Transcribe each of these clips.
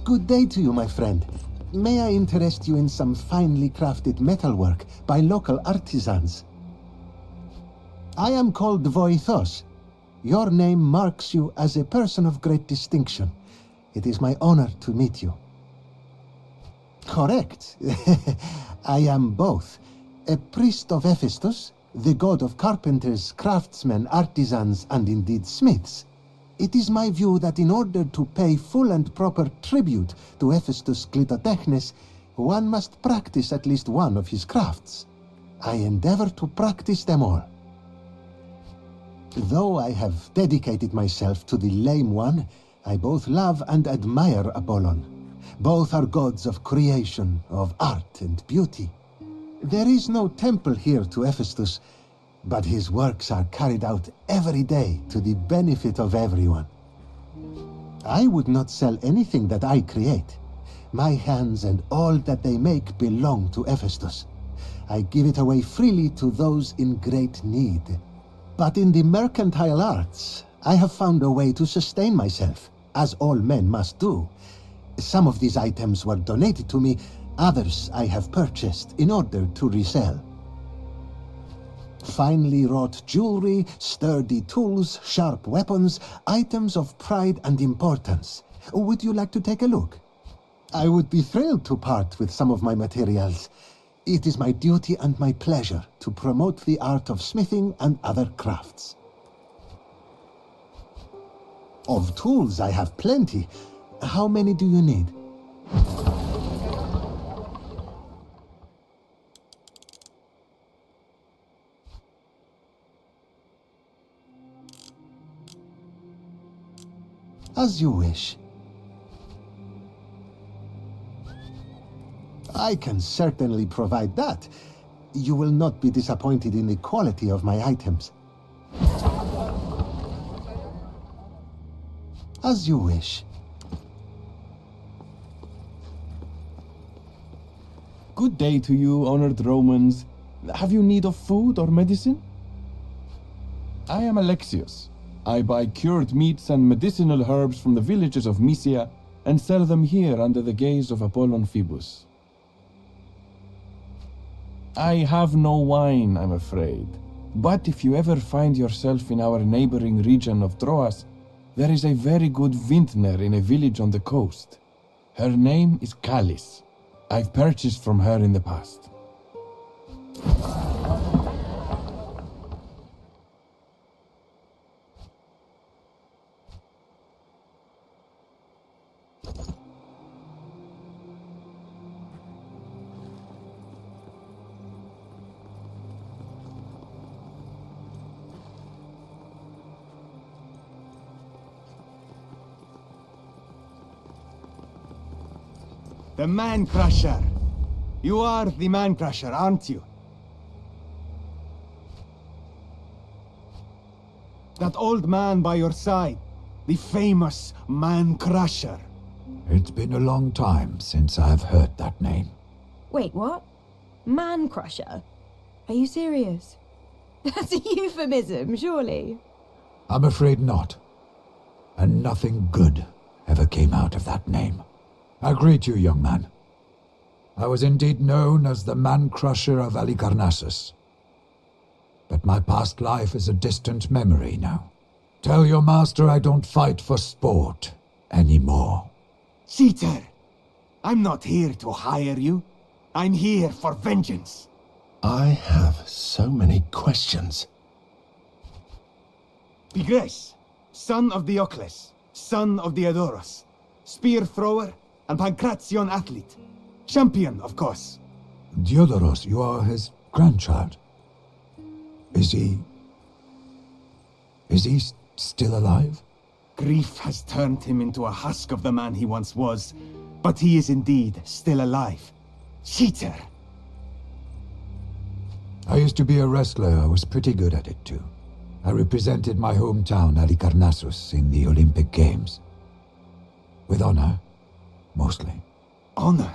Good day to you, my friend. May I interest you in some finely crafted metalwork by local artisans? I am called Voithos. Your name marks you as a person of great distinction. It is my honor to meet you. Correct. I am both. A priest of Hephaestus, the god of carpenters, craftsmen, artisans, and indeed smiths. It is my view that in order to pay full and proper tribute to Hephaestus Clitotechnes, one must practice at least one of his crafts. I endeavor to practice them all. Though I have dedicated myself to the lame one, I both love and admire Apollon. Both are gods of creation, of art and beauty. There is no temple here to Hephaestus, but his works are carried out every day to the benefit of everyone. I would not sell anything that I create. My hands and all that they make belong to Hephaestus. I give it away freely to those in great need. But in the mercantile arts, I have found a way to sustain myself, as all men must do. Some of these items were donated to me, others I have purchased in order to resell. Finely wrought jewelry, sturdy tools, sharp weapons, items of pride and importance. Would you like to take a look? I would be thrilled to part with some of my materials. It is my duty and my pleasure to promote the art of smithing and other crafts. Of tools I have plenty. How many do you need? As you wish. I can certainly provide that. You will not be disappointed in the quality of my items. As you wish. Good day to you, honored Romans. Have you need of food or medicine? I am Alexius. I buy cured meats and medicinal herbs from the villages of Mysia and sell them here under the gaze of Apollon Phoebus. I have no wine, I'm afraid. But if you ever find yourself in our neighboring region of Troas, there is a very good vintner in a village on the coast. Her name is Callis. I've purchased from her in the past. The Man-Crusher! You are the Man-Crusher, aren't you? That old man by your side, the famous Man-Crusher. It's been a long time since I've heard that name. Wait, what? Man Crusher? Are you serious? That's a euphemism, surely. I'm afraid not. And nothing good ever came out of that name. I greet you, young man. I was indeed known as the Man-Crusher of Halicarnassus. But my past life is a distant memory now. Tell your master I don't fight for sport anymore. Cheater! I'm not here to hire you. I'm here for vengeance. I have so many questions. Pigres, son of Diocles, son of Diodorus, spear thrower and Pancration athlete. Champion, of course. Diodoros, you are his grandchild. Is he still alive? Grief has turned him into a husk of the man he once was, but he is indeed still alive. Cheater! I used to be a wrestler. I was pretty good at it too. I represented my hometown, Halicarnassus, in the Olympic Games. With honor, mostly. Honor?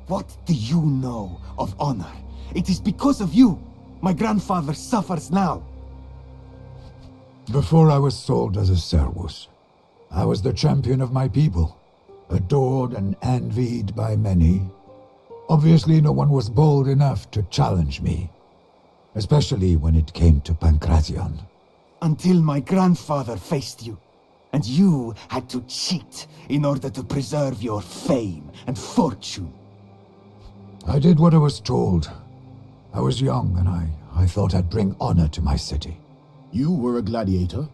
What do you know of honor? It is because of you my grandfather suffers now. Before I was sold as a servus, I was the champion of my people. adored and envied by many. Obviously, no one was bold enough to challenge me, especially when it came to Pancration. Until my grandfather faced you, and you had to cheat in order to preserve your fame and fortune. I did what I was told. I was young, and I thought I'd bring honor to my city. You were a gladiator?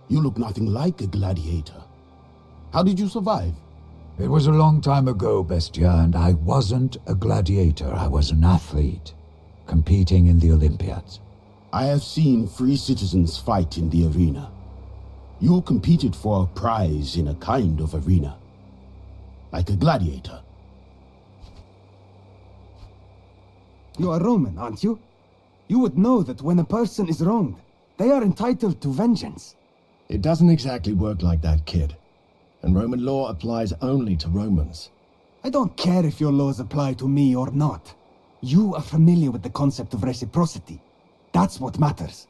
You look nothing like a gladiator. How did you survive? It was a long time ago, Bestia, and I wasn't a gladiator. I was an athlete, competing in the Olympiads. I have seen free citizens fight in the arena. You competed for a prize in a kind of arena. Like a gladiator. You are Roman, aren't you? You would know that when a person is wronged, they are entitled to vengeance. It doesn't exactly work like that, kid. And Roman law applies only to Romans. I don't care if your laws apply to me or not. You are familiar with the concept of reciprocity. That's what matters.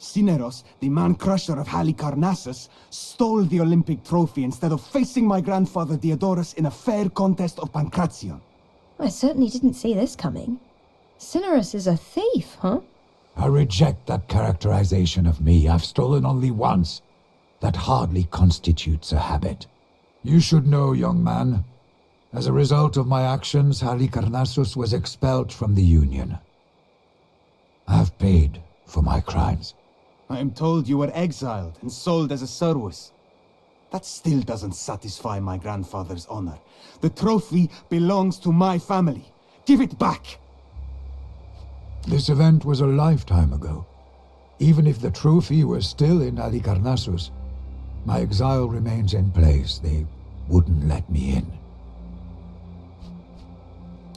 Cineros, the man-crusher of Halicarnassus, stole the Olympic trophy instead of facing my grandfather Diodorus in a fair contest of Pancration. I certainly didn't see this coming. Cineros is a thief, huh? I reject that characterization of me. I've stolen only once. That hardly constitutes a habit. You should know, young man. As a result of my actions, Halicarnassus was expelled from the Union. I have paid for my crimes. I am told you were exiled and sold as a servus. That still doesn't satisfy my grandfather's honor. The trophy belongs to my family. Give it back! This event was a lifetime ago. Even if the trophy was still in Halicarnassus, my exile remains in place. They wouldn't let me in.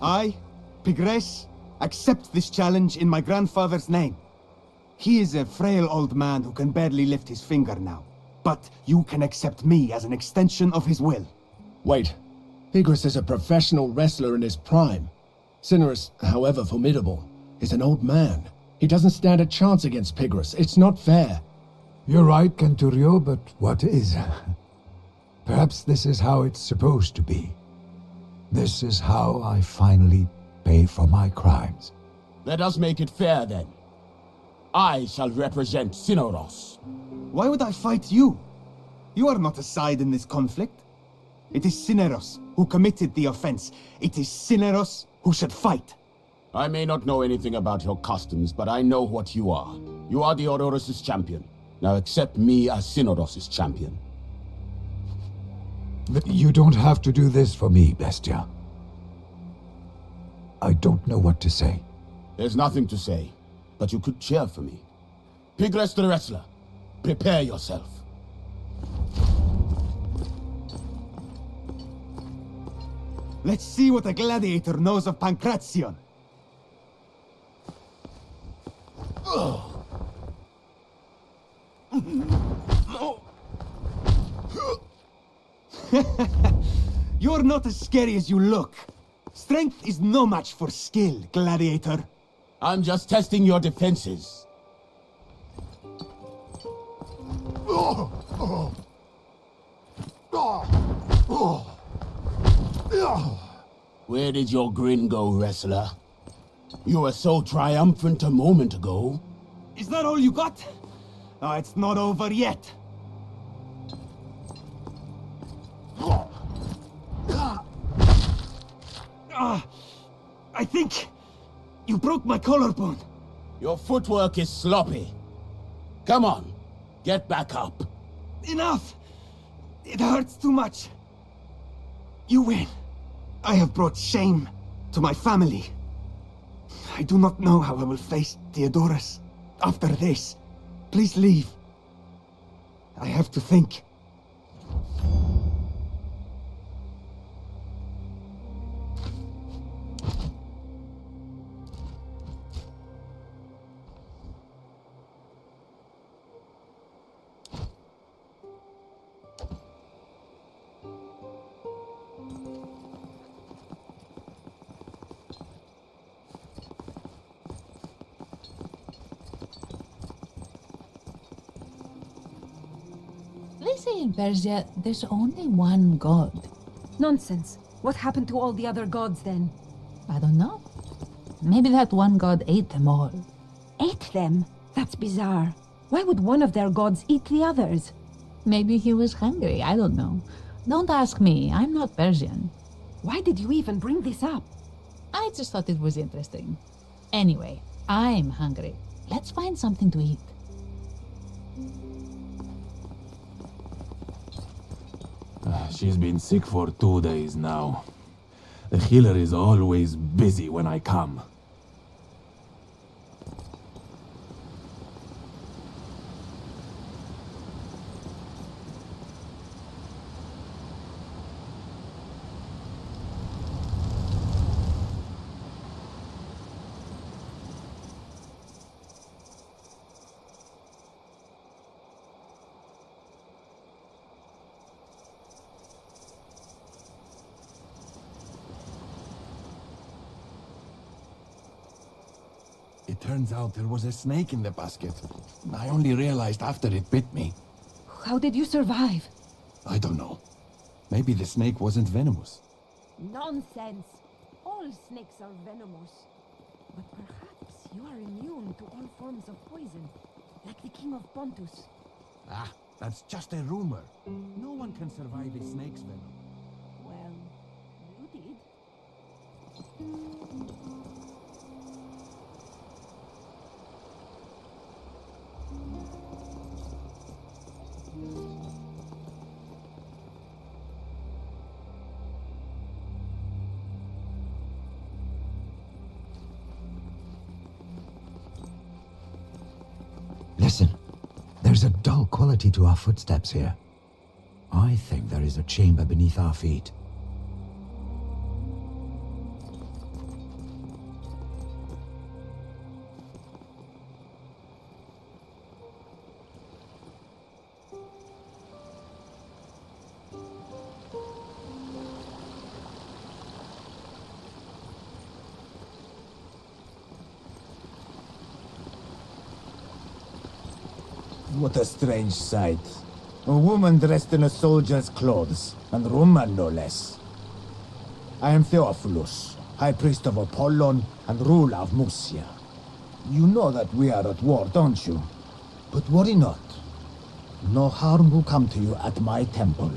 I, Pigres, accept this challenge in my grandfather's name. He is a frail old man who can barely lift his finger now. But you can accept me as an extension of his will. Wait. Pigres is a professional wrestler in his prime. Cineros, however formidable, is an old man. He doesn't stand a chance against Pigres. It's not fair. You're right, Centurio, but what is? Perhaps this is how it's supposed to be. This is how I finally pay for my crimes. Let us make it fair then. I shall represent Cineros. Why would I fight you? You are not a side in this conflict. It is Cineros who committed the offense. It is Cineros who should fight. I may not know anything about your customs, but I know what you are. You are Diodorus' champion. Now accept me as Cineros' champion. You don't have to do this for me, Bestia. I don't know what to say. There's nothing to say, but you could cheer for me. Pigres the wrestler, prepare yourself. Let's see what a gladiator knows of Pancration. You're not as scary as you look. Strength is no match for skill, gladiator. I'm just testing your defenses. Where did your grin go, wrestler? You were so triumphant a moment ago. Is that all you got? Oh, it's not over yet. I think you broke my collarbone. Your footwork is sloppy. Come on, get back up. Enough! It hurts too much. You win. I have brought shame to my family. I do not know how I will face Diodorus after this. Please leave. I have to think. They say in Persia there's only one god. Nonsense. What happened to all the other gods then? I don't know. Maybe that one god ate them all. Ate them? That's bizarre. Why would one of their gods eat the others? Maybe he was hungry, I don't know. Don't ask me, I'm not Persian. Why did you even bring this up? I just thought it was interesting. Anyway, I'm hungry. Let's find something to eat. She's been sick for 2 days now. The healer is always busy when I come. It turns out there was a snake in the basket. I only realized after it bit me. How did you survive? I don't know. Maybe the snake wasn't venomous. Nonsense. All snakes are venomous. But perhaps you are immune to all forms of poison, like the king of Pontus. Ah, that's just a rumor. No one can survive a snake's venom. Well, you did. Listen, there's a dull quality to our footsteps here. I think there is a chamber beneath our feet. What a strange sight. A woman dressed in a soldier's clothes, and Roman no less. I am Theophilus, High Priest of Apollon and ruler of Musia. You know that we are at war, don't you? But worry not. No harm will come to you at my temple.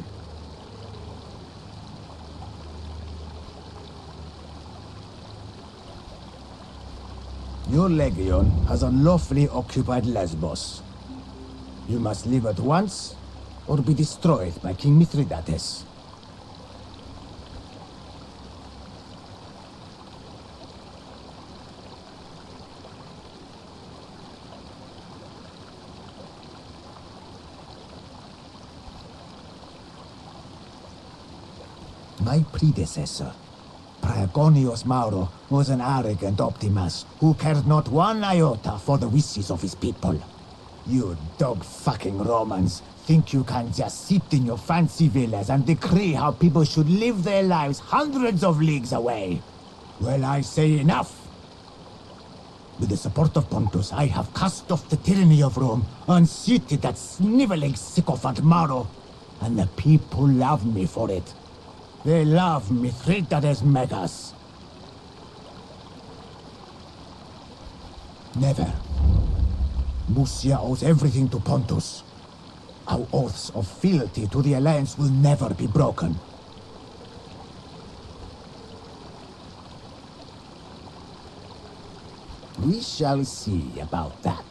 Your legion has unlawfully occupied Lesbos. You must leave at once, or be destroyed by King Mithridates. My predecessor, Praegonius Mauro, was an arrogant Optimus who cared not one iota for the wishes of his people. You dog-fucking Romans think you can just sit in your fancy villas and decree how people should live their lives hundreds of leagues away. Well, I say enough. With the support of Pontus, I have cast off the tyranny of Rome, unseated that sniveling sycophant Mauro, and the people love me for it. They love Mithridates Megas. Never. Musia owes everything to Pontus. Our oaths of fealty to the Alliance will never be broken. We shall see about that.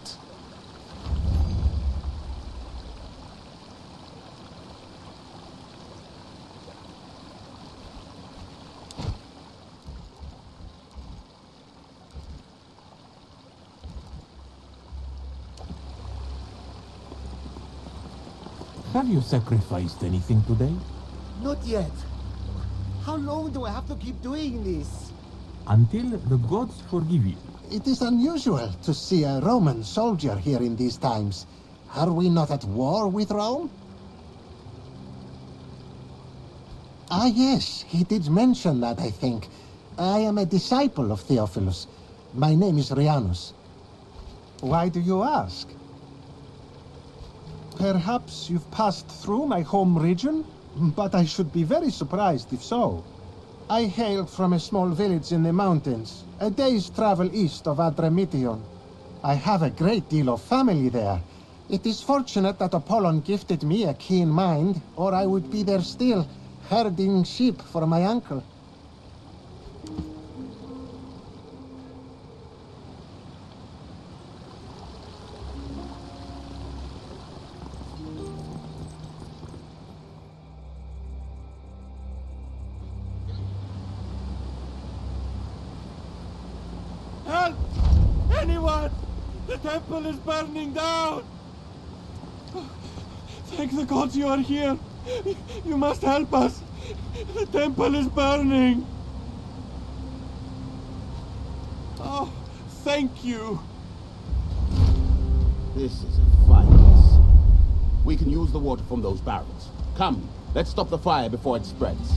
Have you sacrificed anything today? Not yet. How long do I have to keep doing this? Until the gods forgive you. It is unusual to see a Roman soldier here in these times. Are we not at war with Rome? Ah, yes, he did mention that, I think. I am a disciple of Theophilus. My name is Rhianus. Why do you ask? Perhaps you've passed through my home region? but I should be very surprised if so. I hail from a small village in the mountains, a day's travel east of Adramyttion. I have a great deal of family there. It is fortunate that Apollon gifted me a keen mind, or I would be there still, herding sheep for my uncle. Help! Anyone! The temple is burning down! Thank the gods you are here! You must help us! The temple is burning! Oh, thank you! This is a fine mess. We can use the water from those barrels. Come, let's stop the fire before it spreads.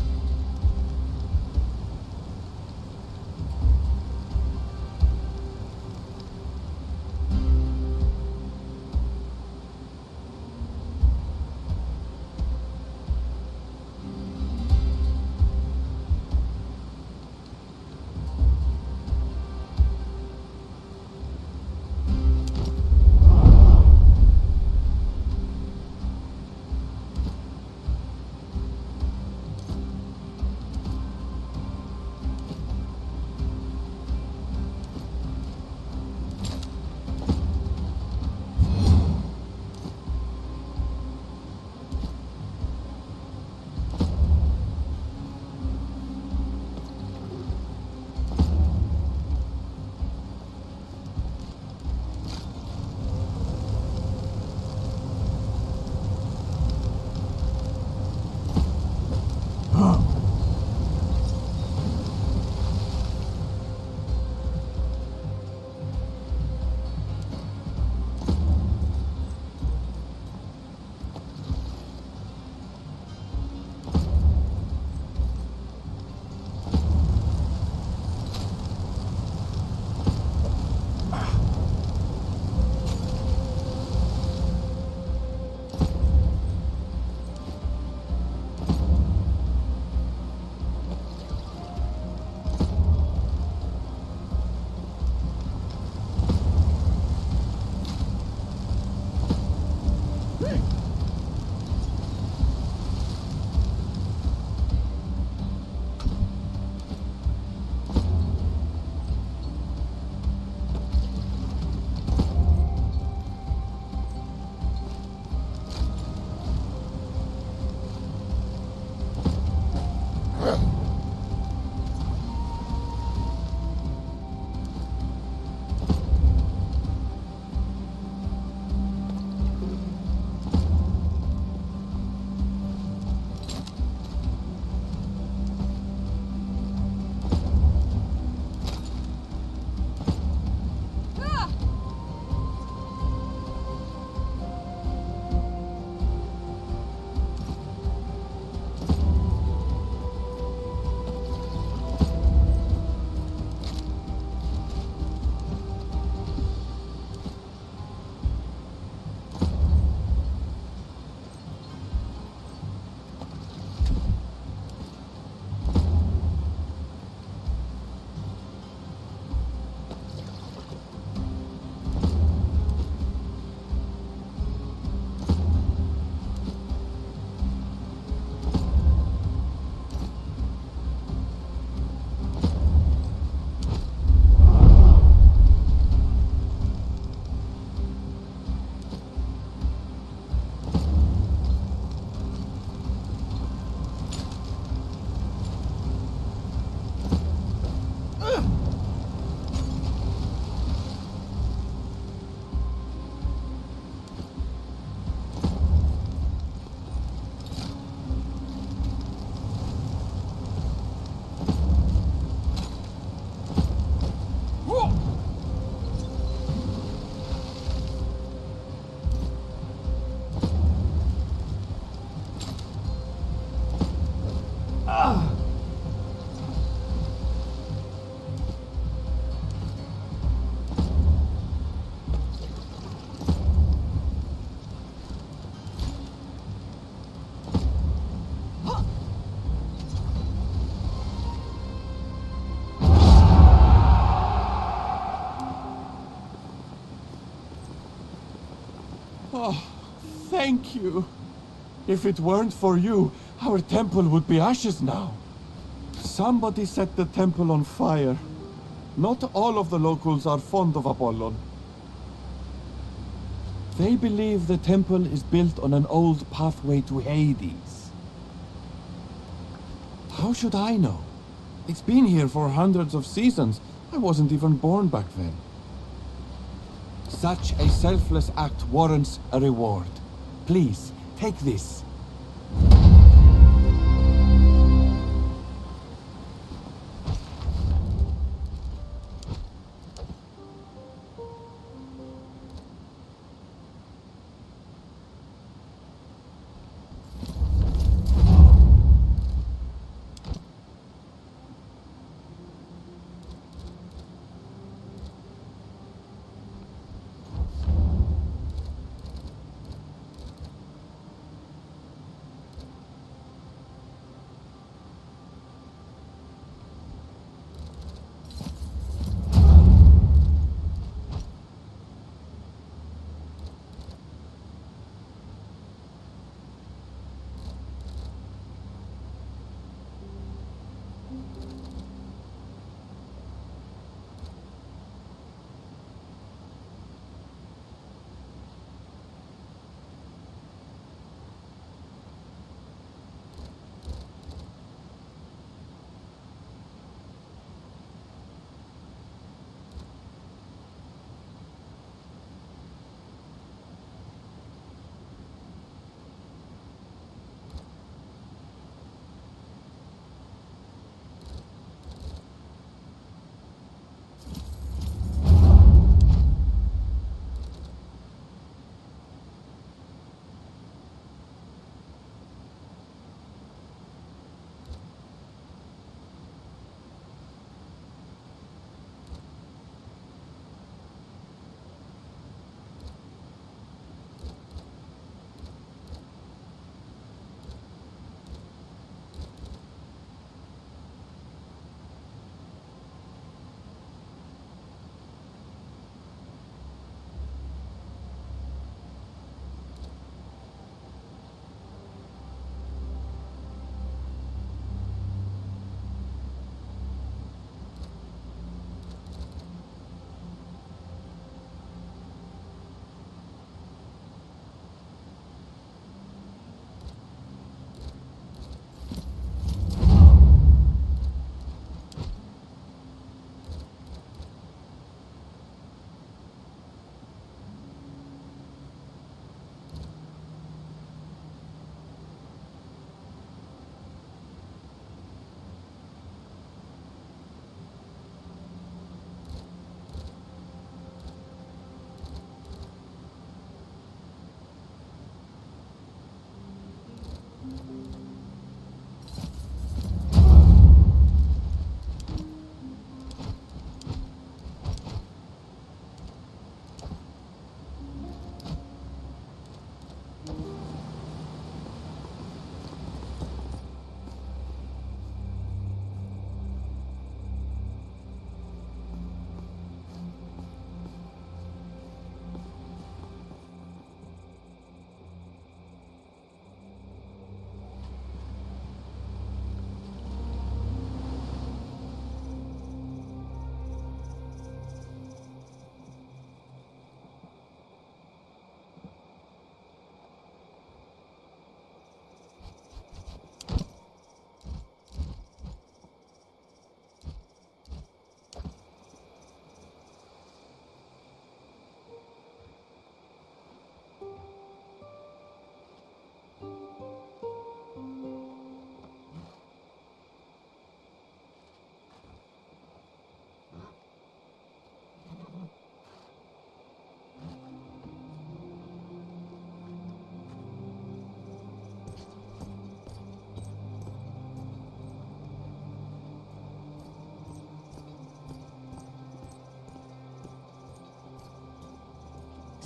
Oh, thank you. If it weren't for you, our temple would be ashes now. Somebody set the temple on fire. Not all of the locals are fond of Apollon. They believe the temple is built on an old pathway to Hades. How should I know? It's been here for hundreds of seasons. I wasn't even born back then. Such a selfless act warrants a reward. Please, take this.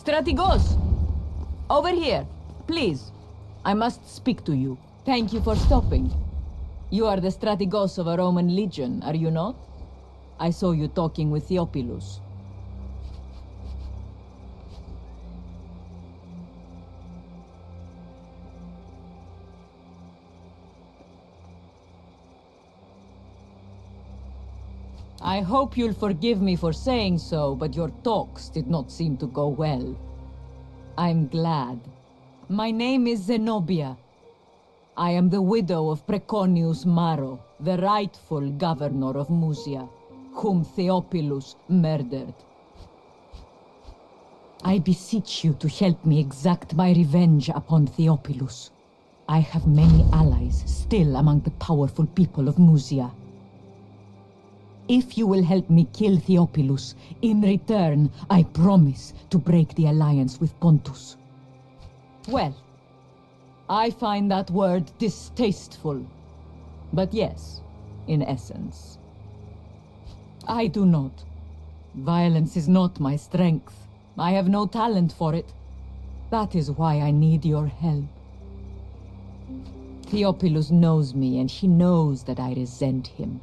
Strategos! Over here, please. I must speak to you. Thank you for stopping. You are the Strategos of a Roman legion, are you not? I saw you talking with Theophilus. I hope you'll forgive me for saying so, but your talks did not seem to go well. I'm glad. My name is Zenobia. I am the widow of Preconius Maro, the rightful governor of Musia, whom Theophilus murdered. I beseech you to help me exact my revenge upon Theophilus. I have many allies still among the powerful people of Musia. If you will help me kill Theophilus, in return, I promise to break the alliance with Pontus. Well, I find that word distasteful. But yes, in essence. I do not. Violence is not my strength. I have no talent for it. That is why I need your help. Theophilus knows me, and he knows that I resent him.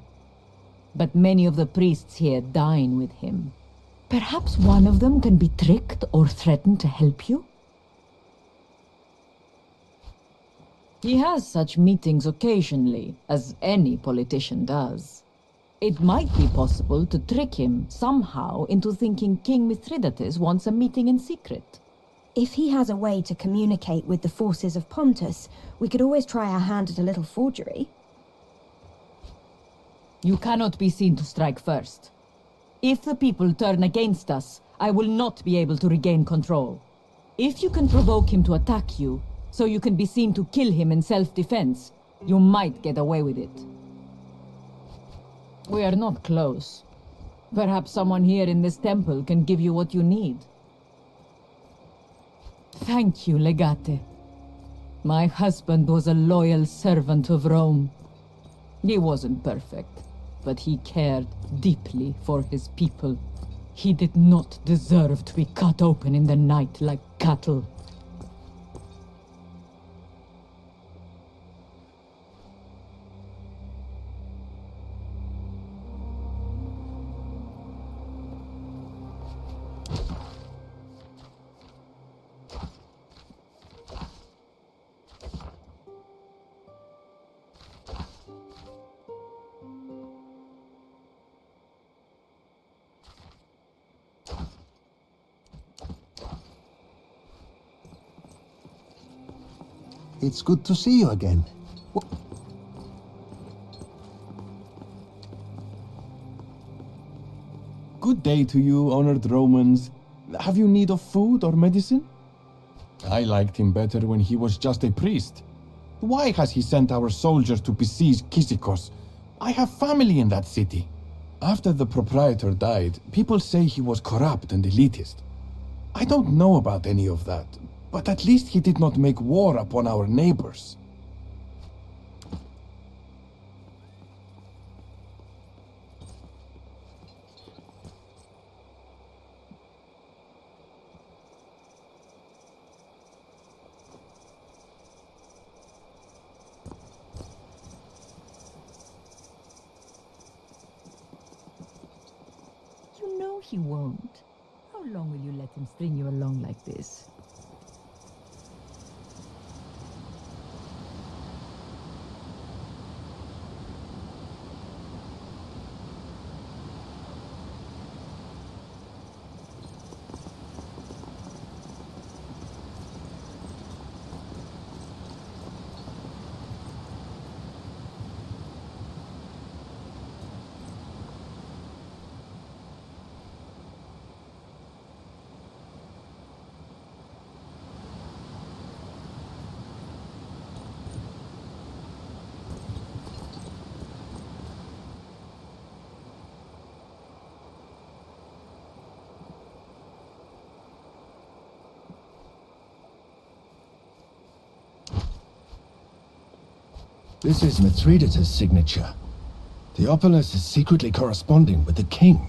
But many of the priests here dine with him. Perhaps one of them can be tricked or threatened to help you? He has such meetings occasionally, as any politician does. It might be possible to trick him somehow into thinking King Mithridates wants a meeting in secret. If he has a way to communicate with the forces of Pontus, we could always try our hand at a little forgery. You cannot be seen to strike first. If the people turn against us, I will not be able to regain control. If you can provoke him to attack you, so you can be seen to kill him in self-defense, you might get away with it. We are not close. Perhaps someone here in this temple can give you what you need. Thank you, Legate. My husband was a loyal servant of Rome. He wasn't perfect, but he cared deeply for his people. He did not deserve to be cut open in the night like cattle. It's good to see you again. Good day to you, honored Romans. Have you need of food or medicine? I liked him better when he was just a priest. Why has he sent our soldiers to besiege Kyzikos? I have family in that city. After the proprietor died, people say he was corrupt and elitist. I don't know about any of that, but at least he did not make war upon our neighbors. You know he won't. How long will you let him string you along like this? This is Mithridates' signature. Theophilus is secretly corresponding with the king.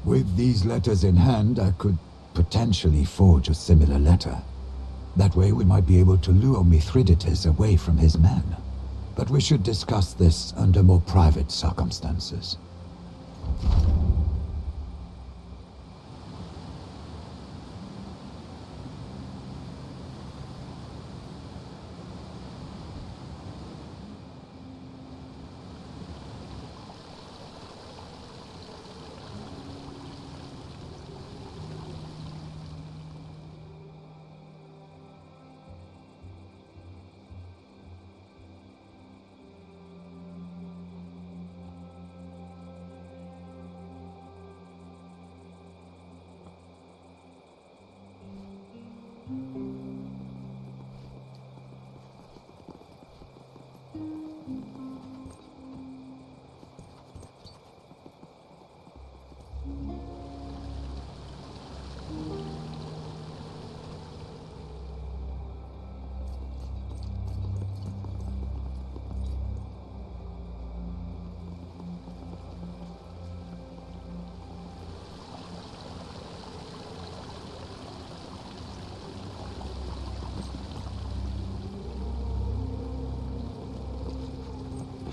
With these letters in hand, I could potentially forge a similar letter. That way we might be able to lure Mithridates away from his men. But we should discuss this under more private circumstances.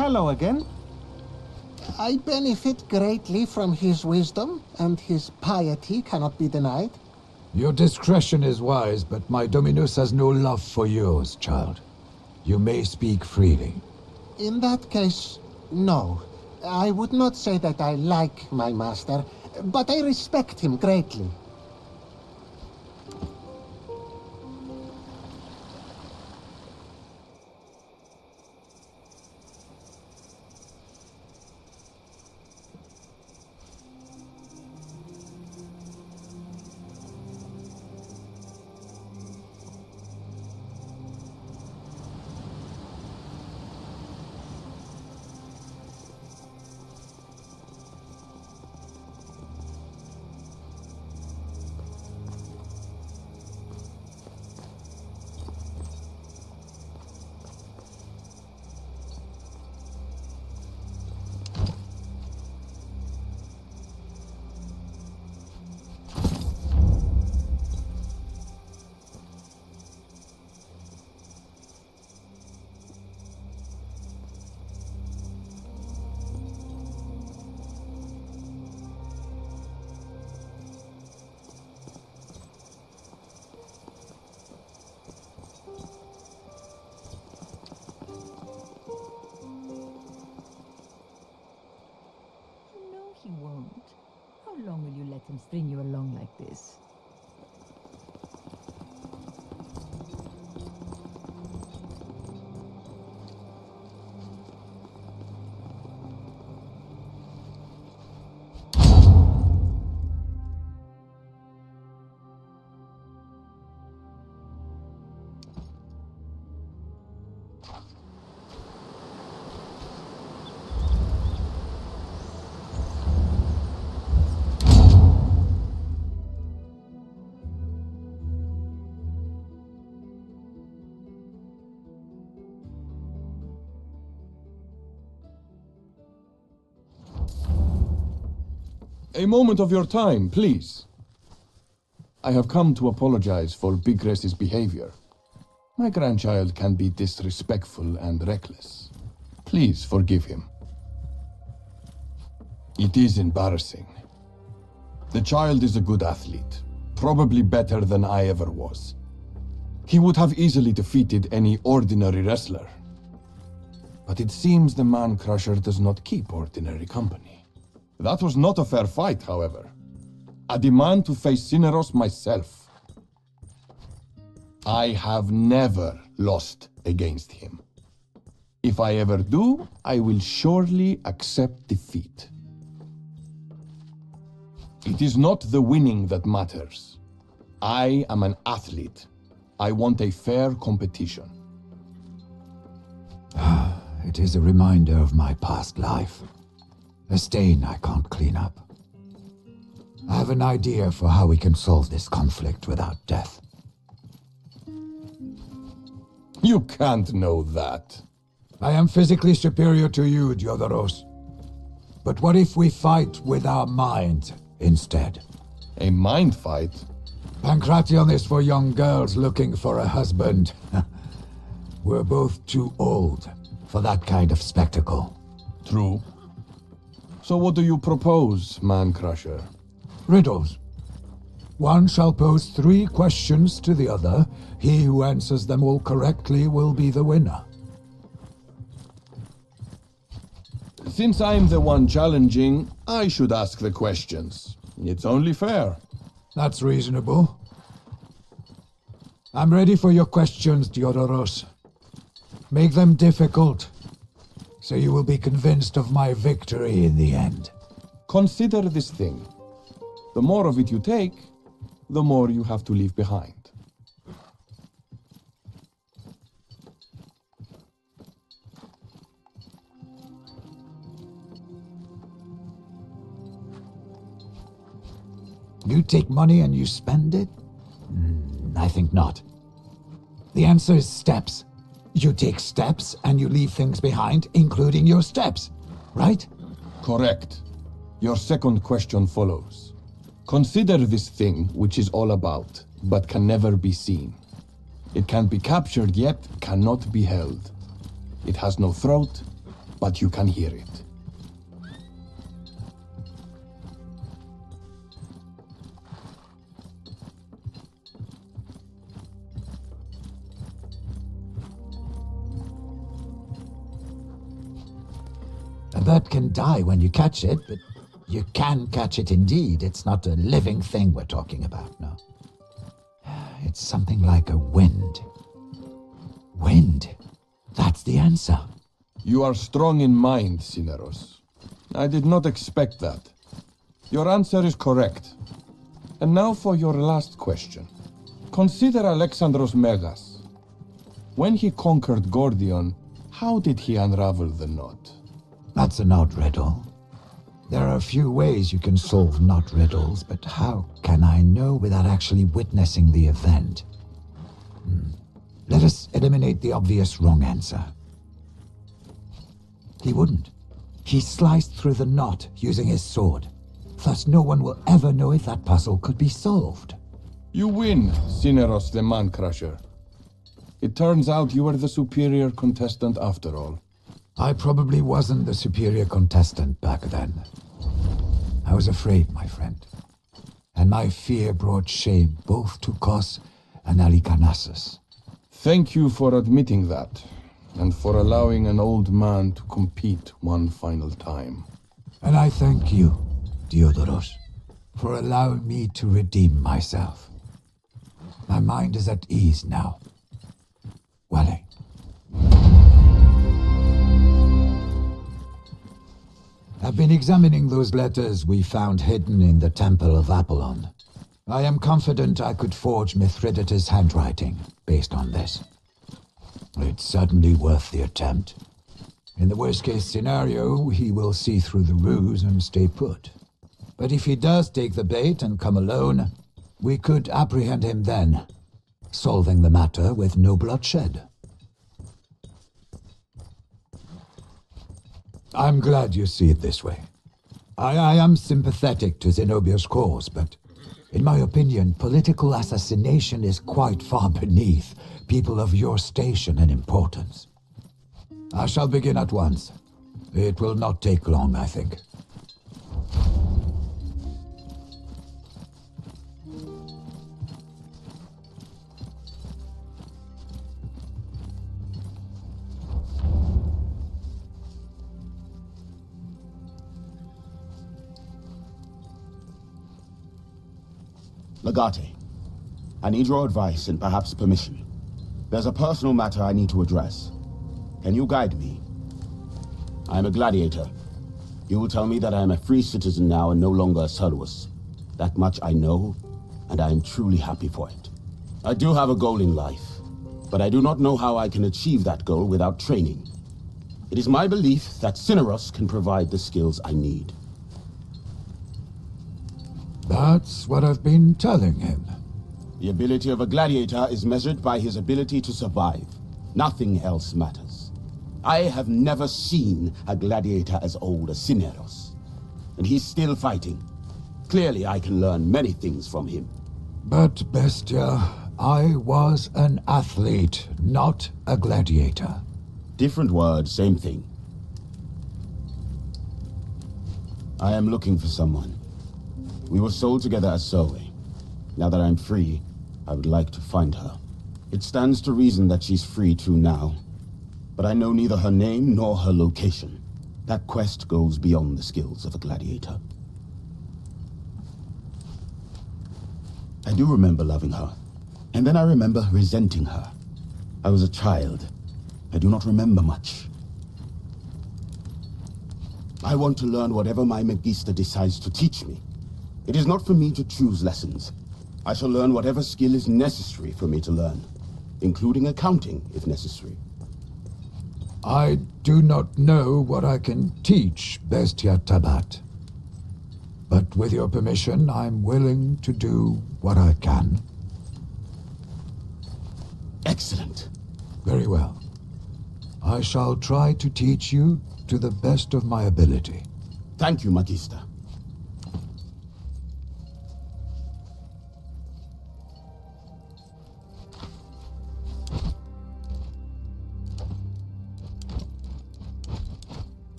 Hello again. I benefit greatly from his wisdom, and his piety cannot be denied. Your discretion is wise, but my Dominus has no love for yours, child. You may speak freely. In that case, no. I would not say that I like my master, but I respect him greatly. He won't. How long will you let him string you along like this? A moment of your time, please. I have come to apologize for Bigres's behavior. My grandchild can be disrespectful and reckless. Please forgive him. It is embarrassing. The child is a good athlete, probably better than I ever was. He would have easily defeated any ordinary wrestler. But it seems the man-crusher does not keep ordinary company. That was not a fair fight, however. I demand to face Cineros myself. I have never lost against him. If I ever do, I will surely accept defeat. It is not the winning that matters. I am an athlete. I want a fair competition. It is a reminder of my past life. A stain I can't clean up. I have an idea for how we can solve this conflict without death. You can't know that. I am physically superior to you, Diodoros. But what if we fight with our minds instead? A mind fight? Pancration is for young girls looking for a husband. We're both too old for that kind of spectacle. True. So what do you propose, Man-Crusher? Riddles. One shall pose 3 questions to the other. He who answers them all correctly will be the winner. Since I'm the one challenging, I should ask the questions. It's only fair. That's reasonable. I'm ready for your questions, Diodoros. Make them difficult, so you will be convinced of my victory in the end. Consider this thing. The more of it you take, the more you have to leave behind. You take money and you spend it? I think not. The answer is steps. You take steps and you leave things behind, including your steps, right? Correct. Your second question follows. Consider this thing which is all about, but can never be seen. It can be captured, yet cannot be held. It has no throat, but you can hear it. A bird can die when you catch it, but you can catch it indeed. It's not a living thing we're talking about, no. It's something like a wind. Wind. That's the answer. You are strong in mind, Cineros. I did not expect that. Your answer is correct. And now for your last question. Consider Alexandros Megas. When he conquered Gordion, how did he unravel the knot? That's an odd riddle. There are a few ways you can solve knot riddles, but how can I know without actually witnessing the event? Let us eliminate the obvious wrong answer. He wouldn't. He sliced through the knot using his sword. Thus no one will ever know if that puzzle could be solved. You win, Cineros the Man-Crusher. It turns out you were the superior contestant after all. I probably wasn't the superior contestant back then. I was afraid, my friend. And my fear brought shame both to Kos and Halicarnassus. Thank you for admitting that, and for allowing an old man to compete one final time. And I thank you, Diodoros, for allowing me to redeem myself. My mind is at ease now. Wale. I've been examining those letters we found hidden in the Temple of Apollon. I am confident I could forge Mithridates' handwriting based on this. It's certainly worth the attempt. In the worst-case scenario, he will see through the ruse and stay put. But if he does take the bait and come alone, we could apprehend him then, solving the matter with no bloodshed. I'm glad you see it this way. I am sympathetic to Zenobia's cause, but in my opinion, political assassination is quite far beneath people of your station and importance. I shall begin at once. It will not take long, I think. Legate, I need your advice and perhaps permission. There's a personal matter I need to address. Can you guide me? I am a gladiator. You will tell me that I am a free citizen now and no longer a Servus. That much I know, and I am truly happy for it. I do have a goal in life, but I do not know how I can achieve that goal without training. It is my belief that Cineros can provide the skills I need. That's what I've been telling him. The ability of a gladiator is measured by his ability to survive. Nothing else matters. I have never seen a gladiator as old as Cineros. And he's still fighting. Clearly I can learn many things from him. But, Bestia, I was an athlete, not a gladiator. Different word, same thing. I am looking for someone. We were sold together as Zoe. Now that I'm free, I would like to find her. It stands to reason that she's free too now. But I know neither her name nor her location. That quest goes beyond the skills of a gladiator. I do remember loving her. And then I remember resenting her. I was a child. I do not remember much. I want to learn whatever my Magister decides to teach me. It is not for me to choose lessons. I shall learn whatever skill is necessary for me to learn, including accounting, if necessary. I do not know what I can teach, Bestia Tabat. But with your permission, I'm willing to do what I can. Excellent. Very well. I shall try to teach you to the best of my ability. Thank you, Magister.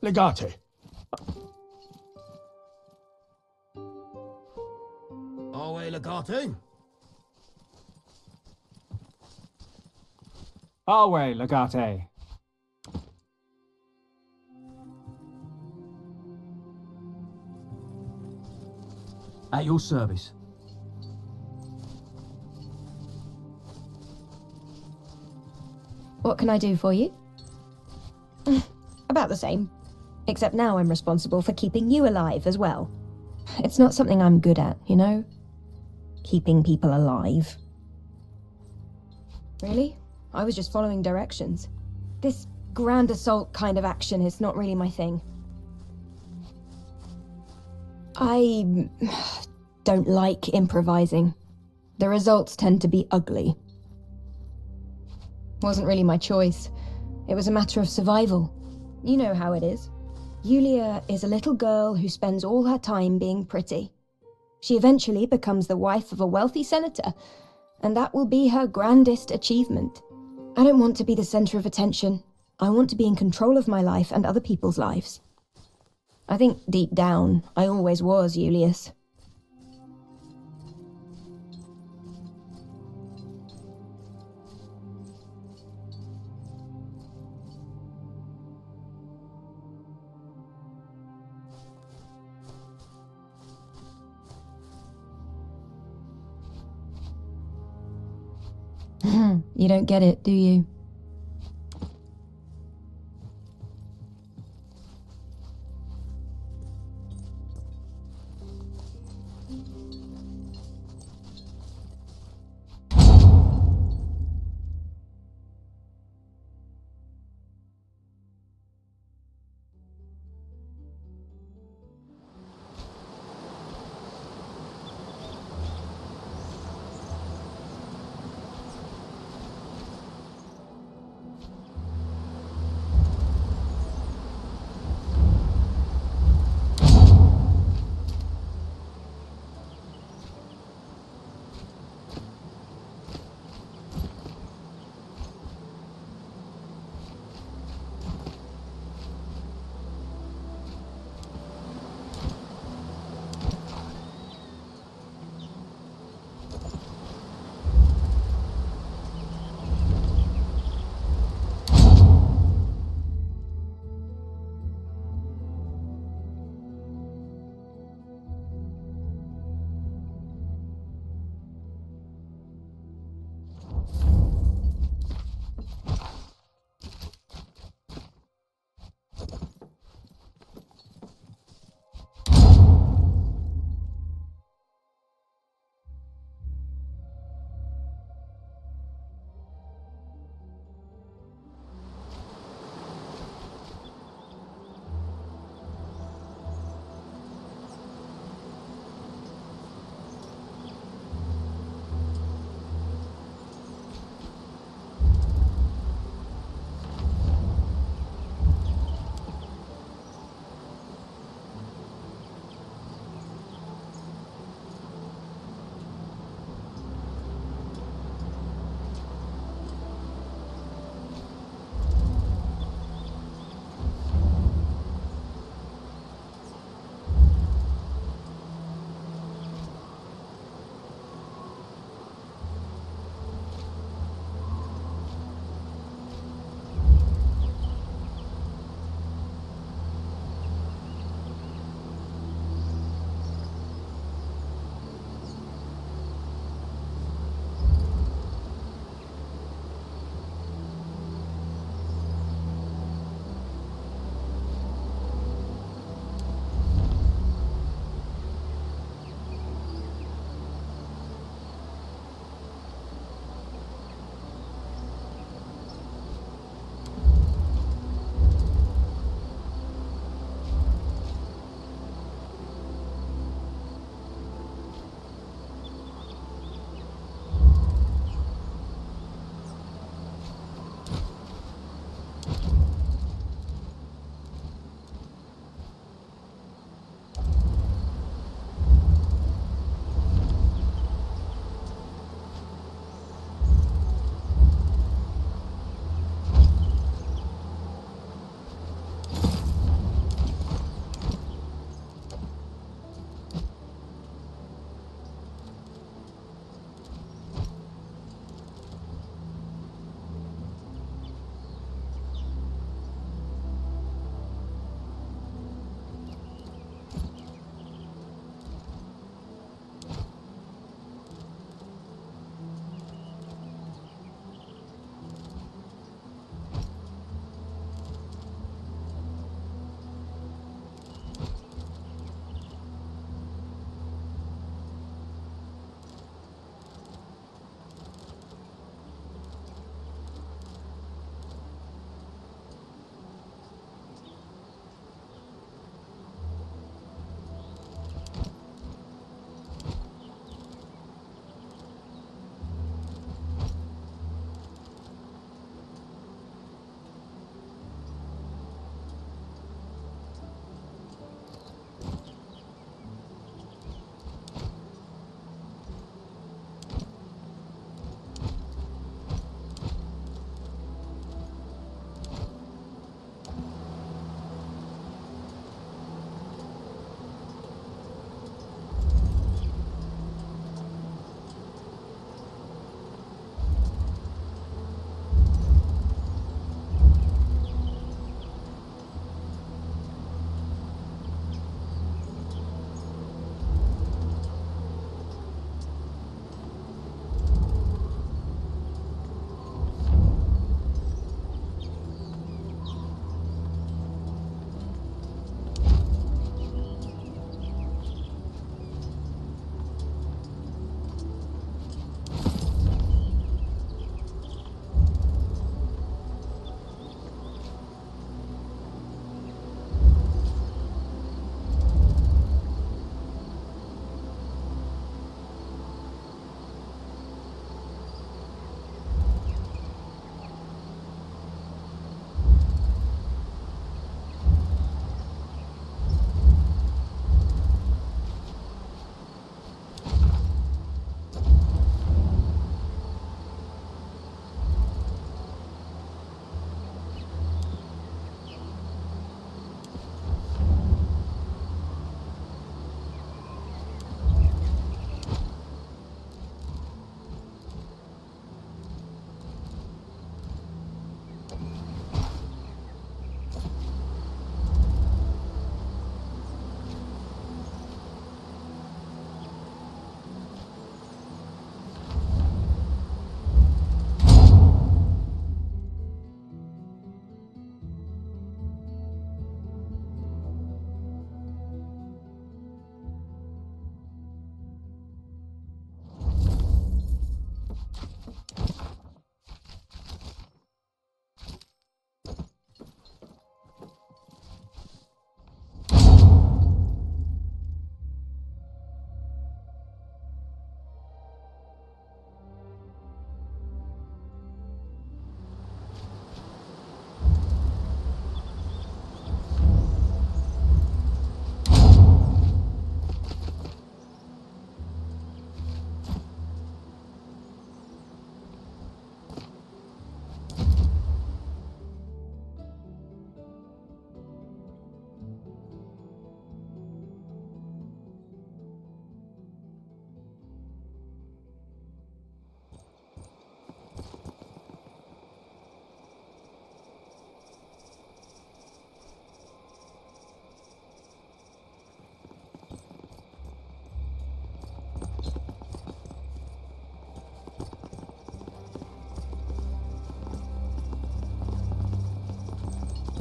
Legate. Awe Legate? Awe, Legate. At your service. What can I do for you? About the same. Except now I'm responsible for keeping you alive as well. It's not something I'm good at, you know? Keeping people alive. Really? I was just following directions. This grand assault kind of action is not really my thing. I don't like improvising. The results tend to be ugly. Wasn't really my choice. It was a matter of survival. You know how it is. Yulia is a little girl who spends all her time being pretty. She eventually becomes the wife of a wealthy senator, and that will be her grandest achievement. I don't want to be the center of attention. I want to be in control of my life and other people's lives. I think deep down, I always was Julius. You don't get it, do you?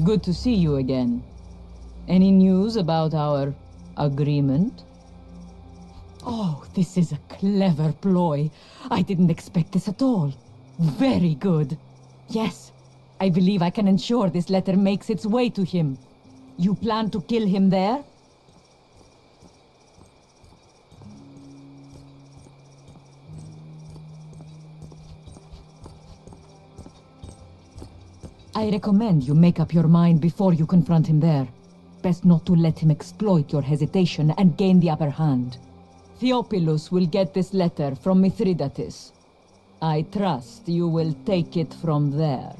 Good to see you again. Any news about our agreement? Oh, this is a clever ploy. I didn't expect this at all. Very good. Yes, I believe I can ensure this letter makes its way to him. You plan to kill him there? I recommend you make up your mind before you confront him there. Best not to let him exploit your hesitation and gain the upper hand. Theophilus will get this letter from Mithridates. I trust you will take it from there.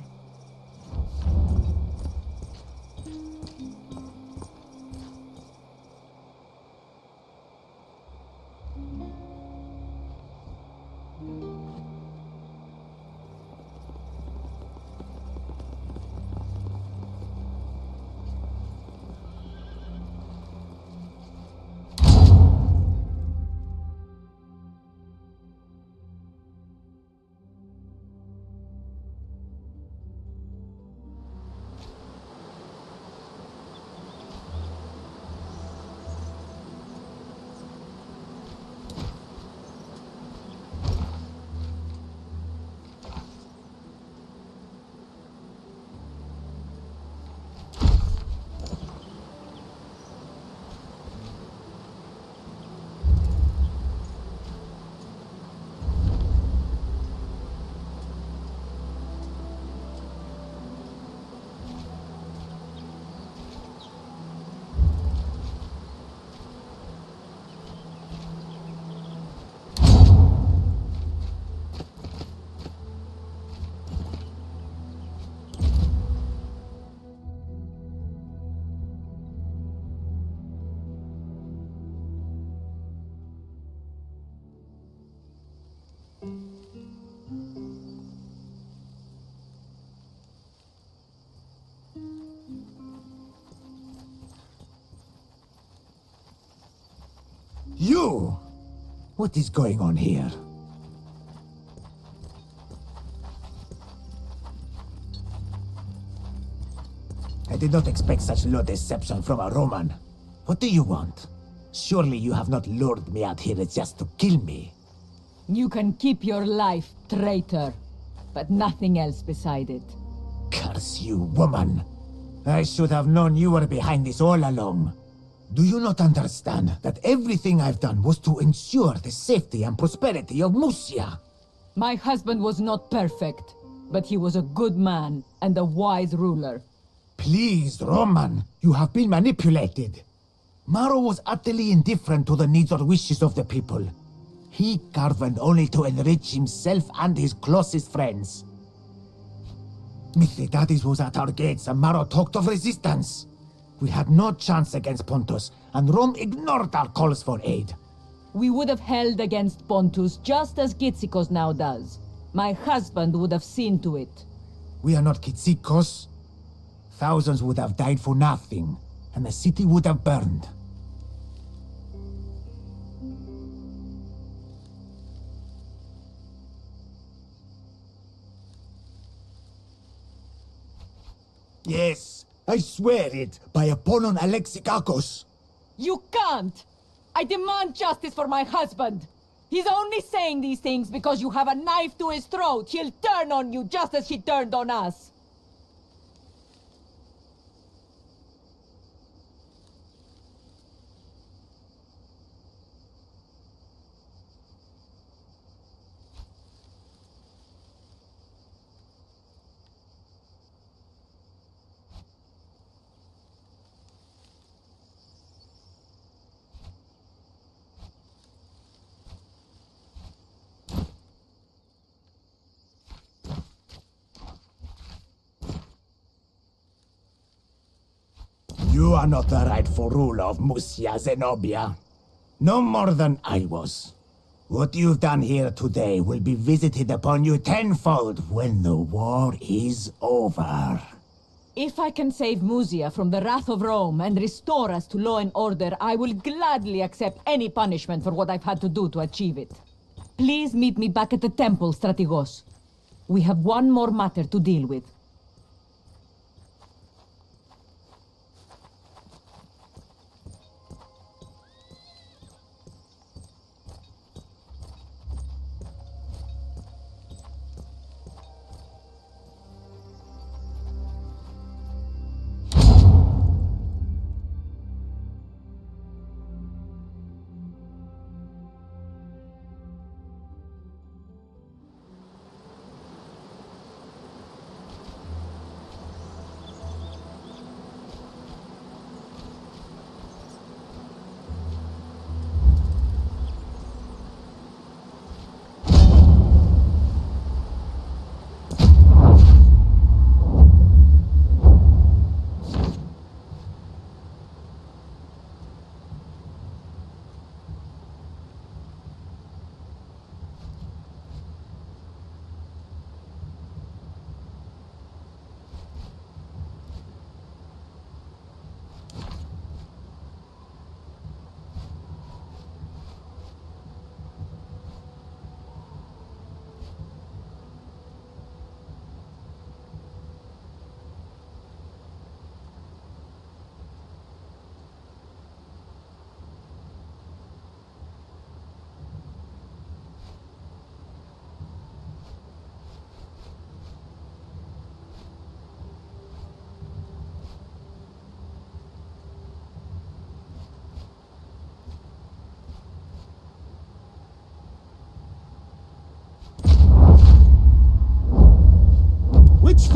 You! What is going on here? I did not expect such low deception from a Roman. What do you want? Surely you have not lured me out here just to kill me. You can keep your life, traitor, but nothing else beside it. Curse you, woman! I should have known you were behind this all along. Do you not understand that everything I've done was to ensure the safety and prosperity of Musia? My husband was not perfect, but he was a good man and a wise ruler. Please, Roman, you have been manipulated. Maro was utterly indifferent to the needs or wishes of the people. He governed only to enrich himself and his closest friends. Mithridates was at our gates and Maro talked of resistance. We had no chance against Pontus, and Rome ignored our calls for aid. We would have held against Pontus just as Kitsikos now does. My husband would have seen to it. We are not Kitsikos. Thousands would have died for nothing, and the city would have burned. Yes, I swear it by Apollon Alexikakos. You can't! I demand justice for my husband! He's only saying these things because you have a knife to his throat. He'll turn on you just as he turned on us. You are not the rightful ruler of Musia, Zenobia. No more than I was. What you've done here today will be visited upon you tenfold when the war is over. If I can save Musia from the wrath of Rome and restore us to law and order, I will gladly accept any punishment for what I've had to do to achieve it. Please meet me back at the temple, Strategos. We have one more matter to deal with.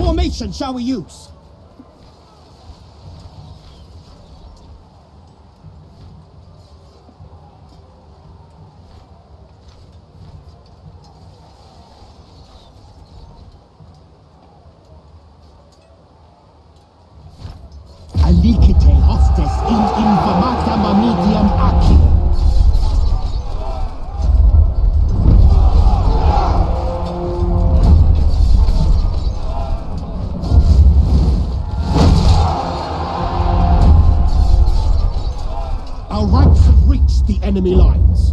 formation shall we use? Alicite hostes in infamata medium aki. Our ranks have reached the enemy lines.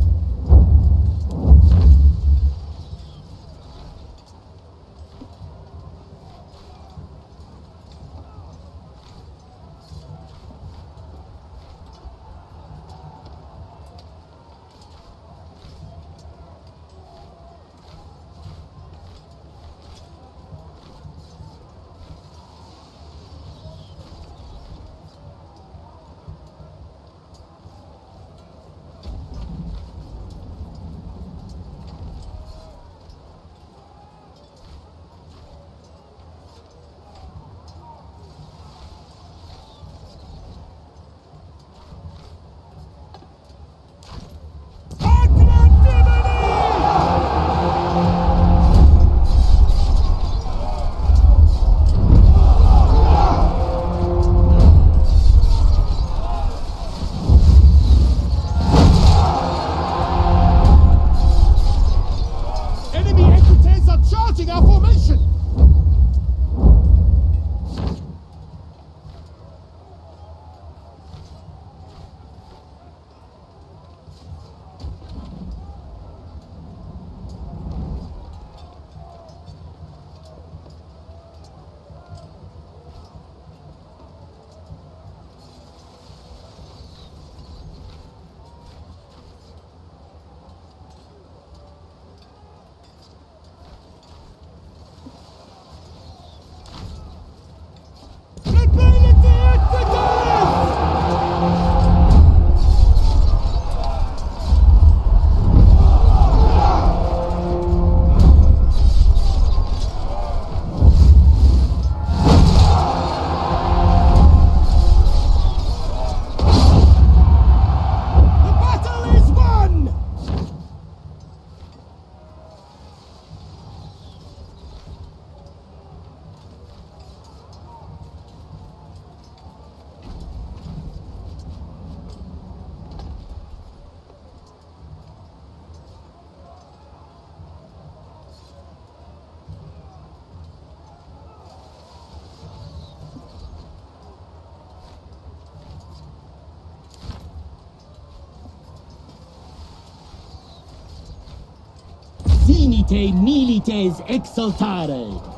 Finite milites exaltare.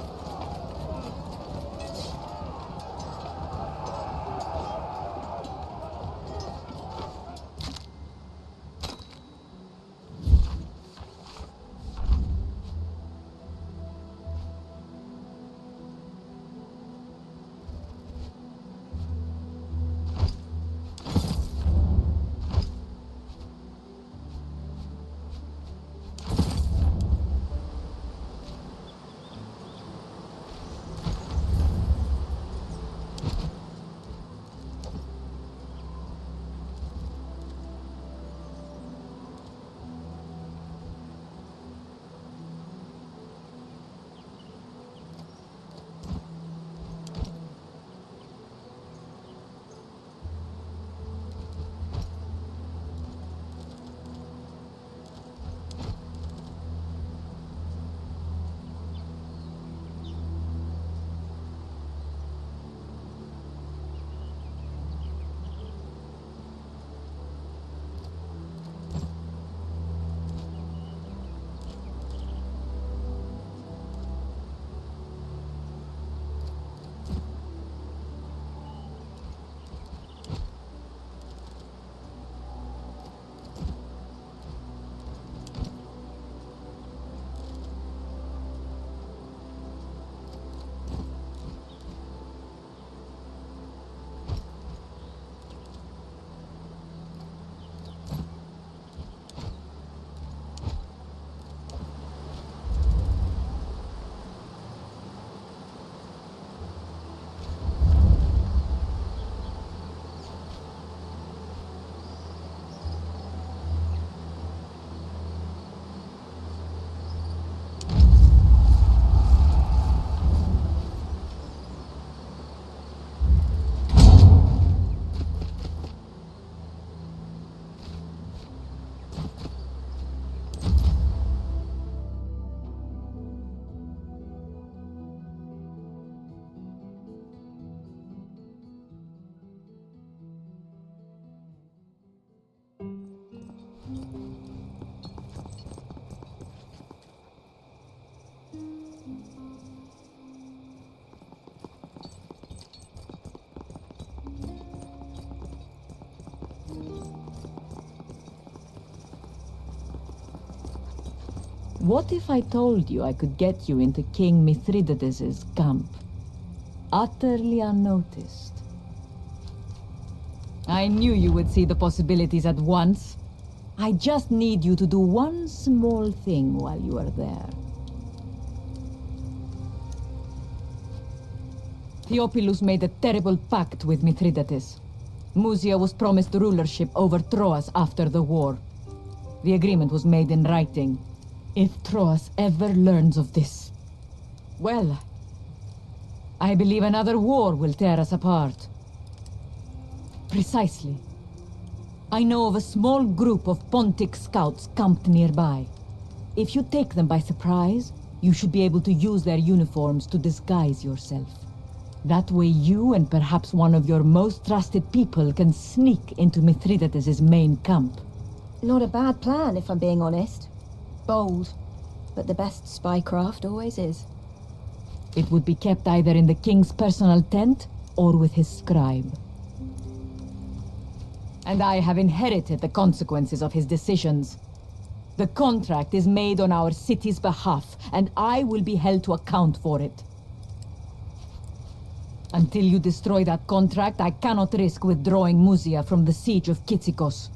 What if I told you I could get you into King Mithridates' camp? Utterly unnoticed. I knew you would see the possibilities at once. I just need you to do one small thing while you are there. Theophilus made a terrible pact with Mithridates. Musia was promised rulership over Troas after the war. The agreement was made in writing. If Troas ever learns of this, well, I believe another war will tear us apart. Precisely. I know of a small group of Pontic scouts camped nearby. If you take them by surprise, you should be able to use their uniforms to disguise yourself. That way you and perhaps one of your most trusted people can sneak into Mithridates' main camp. Not a bad plan, if I'm being honest. Bold, but the best spycraft always is. It would be kept either in the king's personal tent or with his scribe. And I have inherited the consequences of his decisions. The contract is made on our city's behalf, and I will be held to account for it. Until you destroy that contract, I cannot risk withdrawing Musia from the siege of Kitsikos.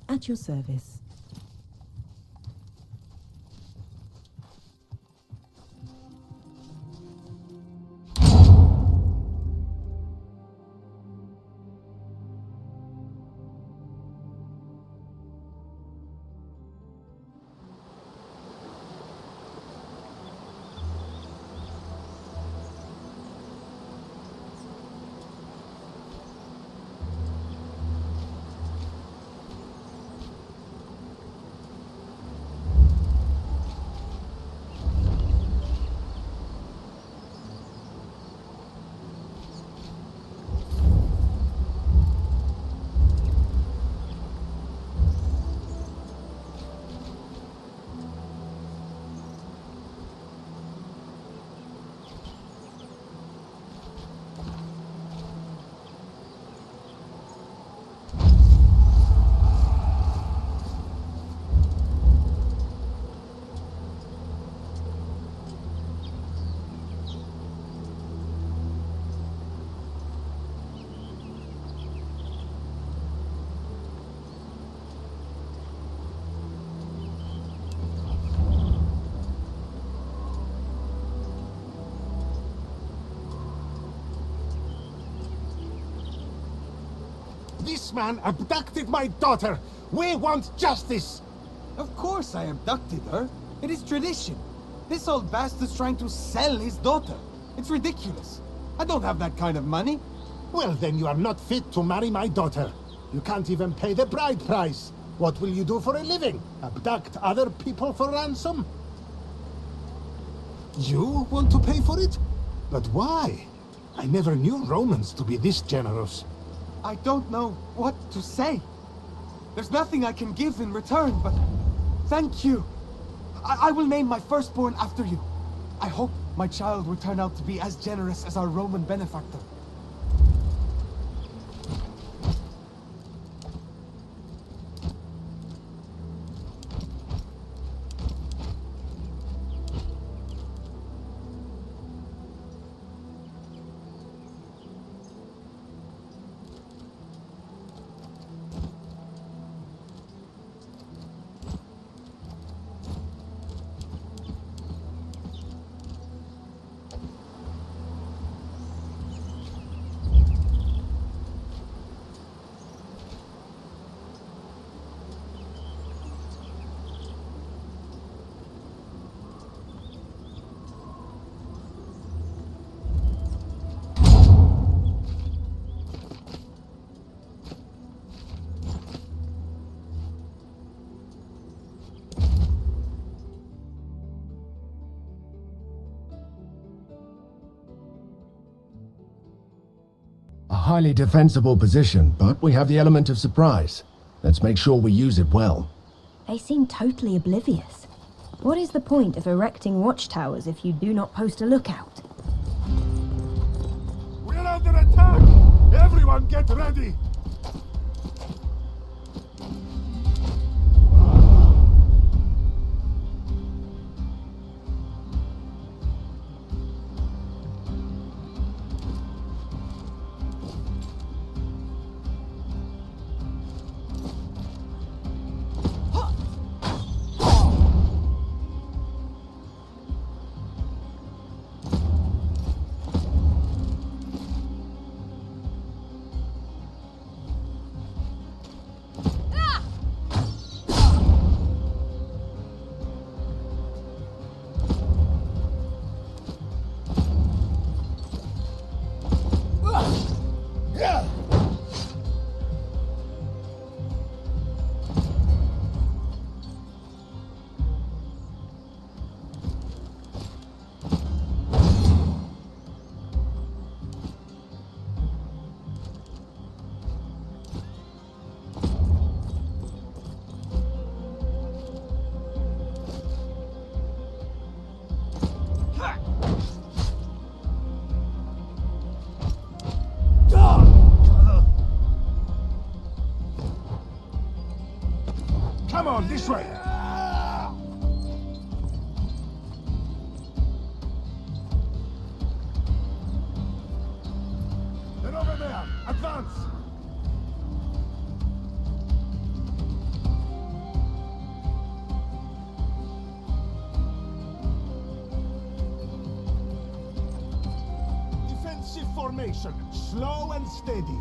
At your service. This man abducted my daughter! We want justice! Of course I abducted her. It is tradition. This old bastard's trying to sell his daughter. It's ridiculous. I don't have that kind of money. Well, then you are not fit to marry my daughter. You can't even pay the bride price. What will you do for a living? Abduct other people for ransom? You want to pay for it? But why? I never knew Romans to be this generous. I don't know what to say. There's nothing I can give in return, but thank you. I will name my firstborn after you. I hope my child will turn out to be as generous as our Roman benefactor. A highly defensible position, but we have the element of surprise. Let's make sure we use it well. They seem totally oblivious. What is the point of erecting watchtowers if you do not post a lookout? We're under attack! Everyone get ready! Come on, this way! They're over there! Advance! Defensive formation, slow and steady.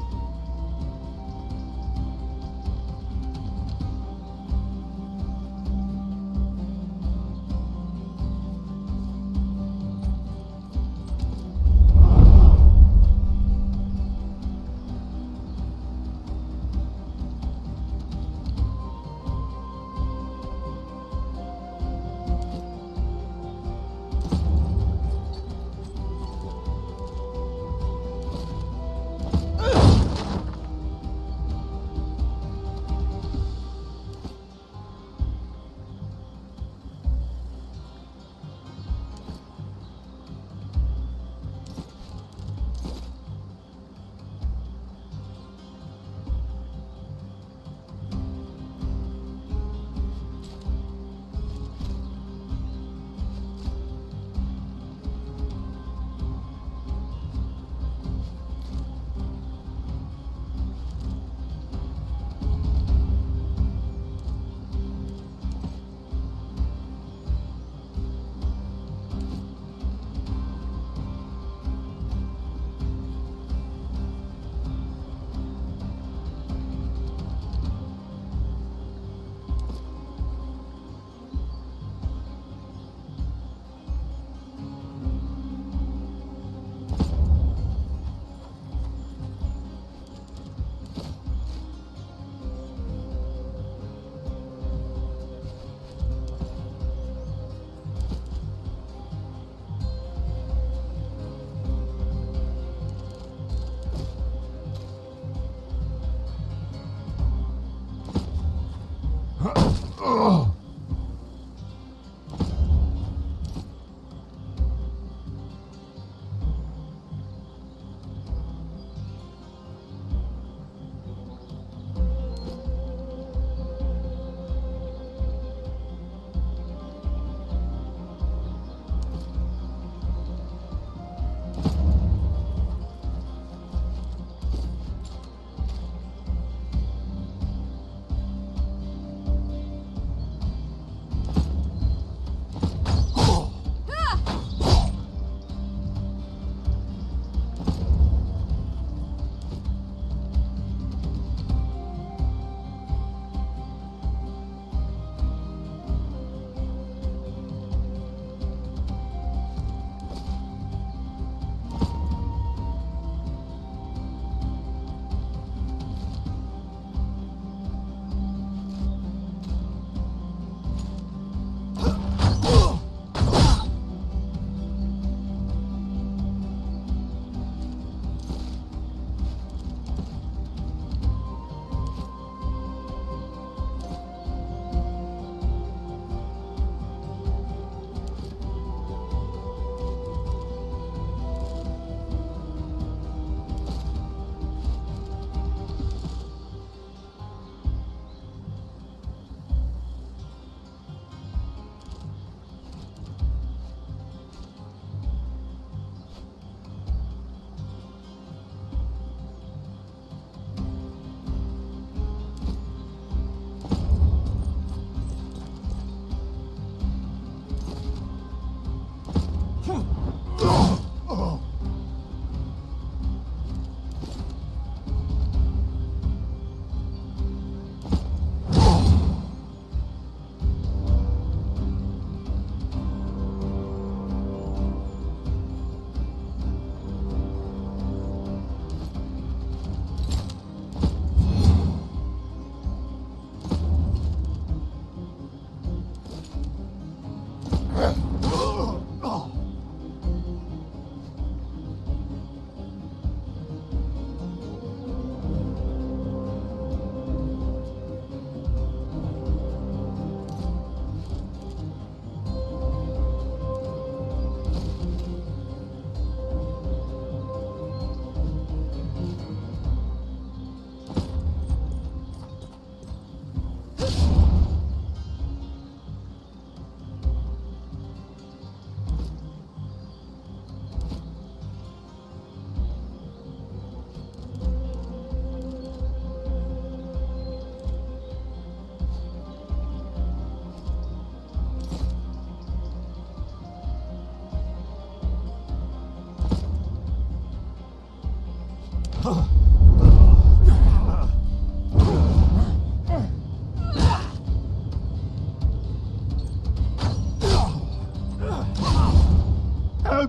Help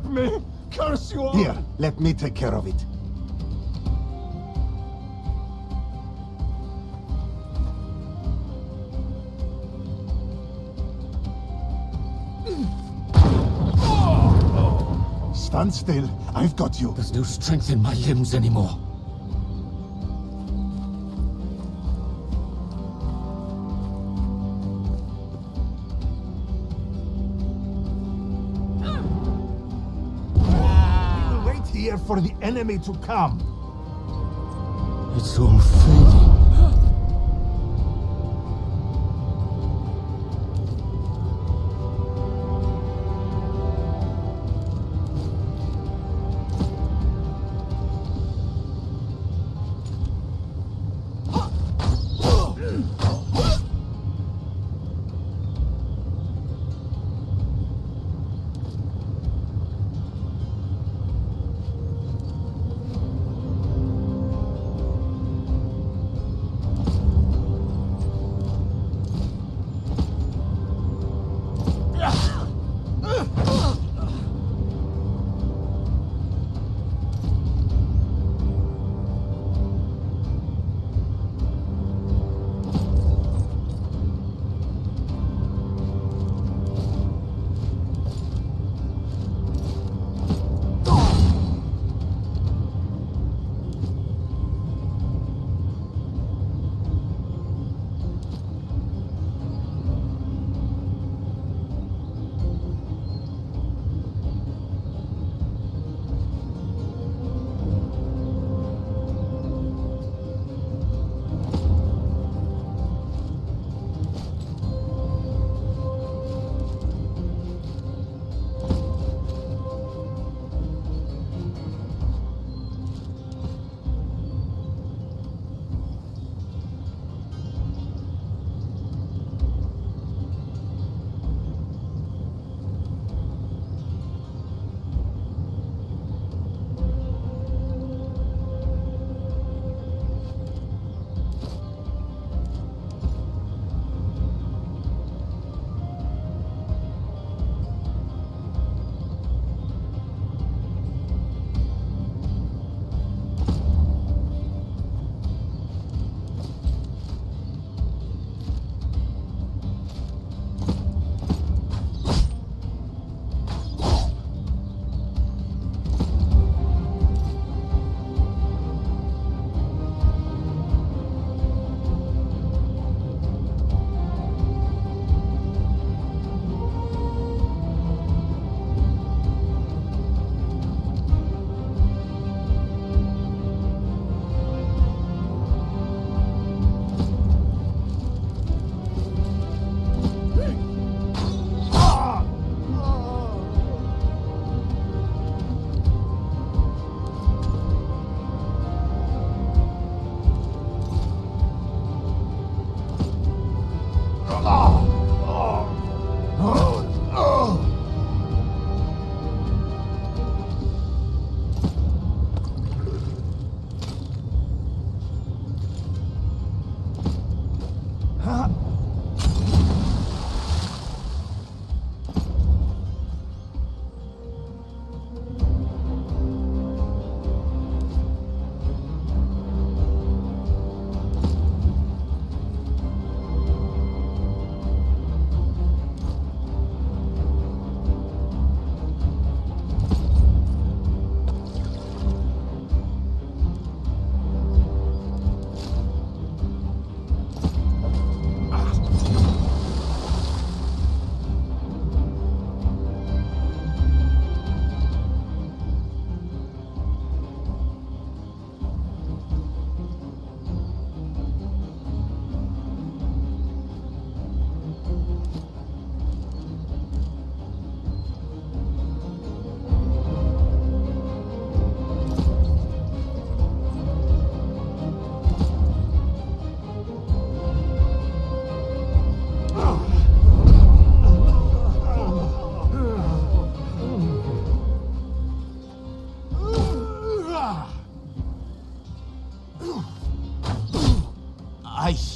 me! Curse you all! Here, let me take care of it. Stand still. I've got you. There's no strength in my limbs anymore. We'll wait here for the enemy to come. It's all fading.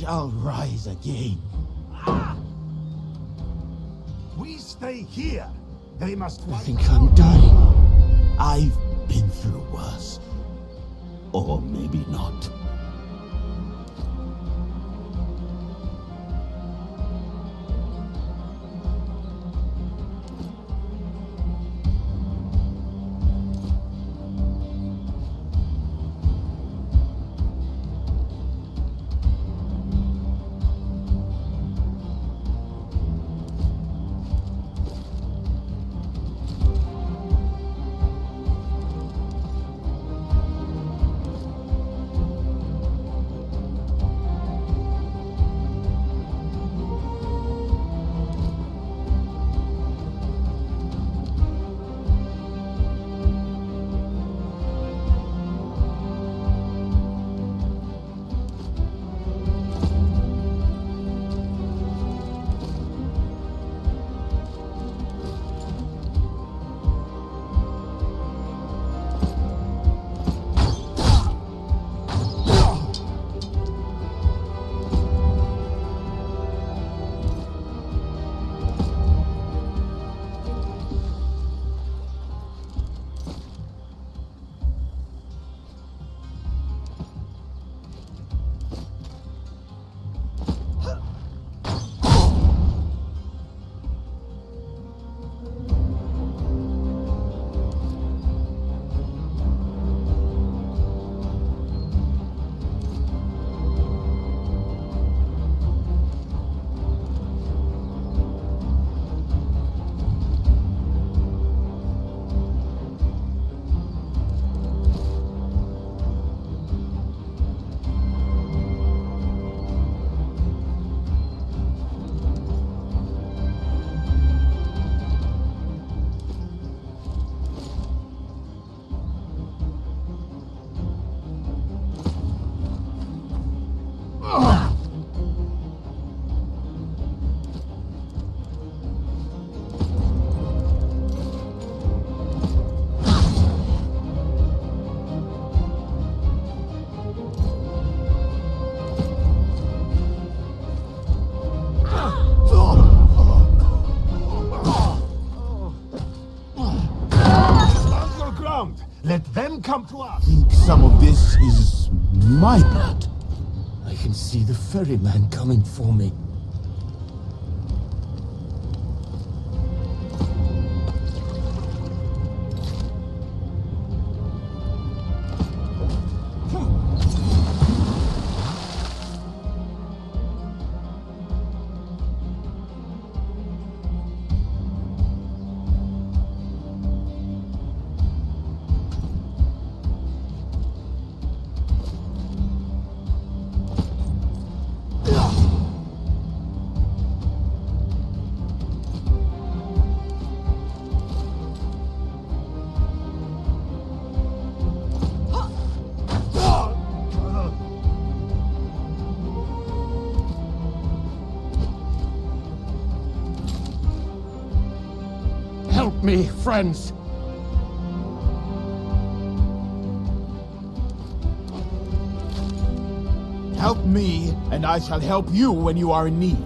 shall rise again. We stay here. They must. I think I'm dying. I've been through worse. Or maybe not. Let them come to us. I think some of this is my blood. I can see the ferryman coming for me. Help me, friends! Help me, and I shall help you when you are in need.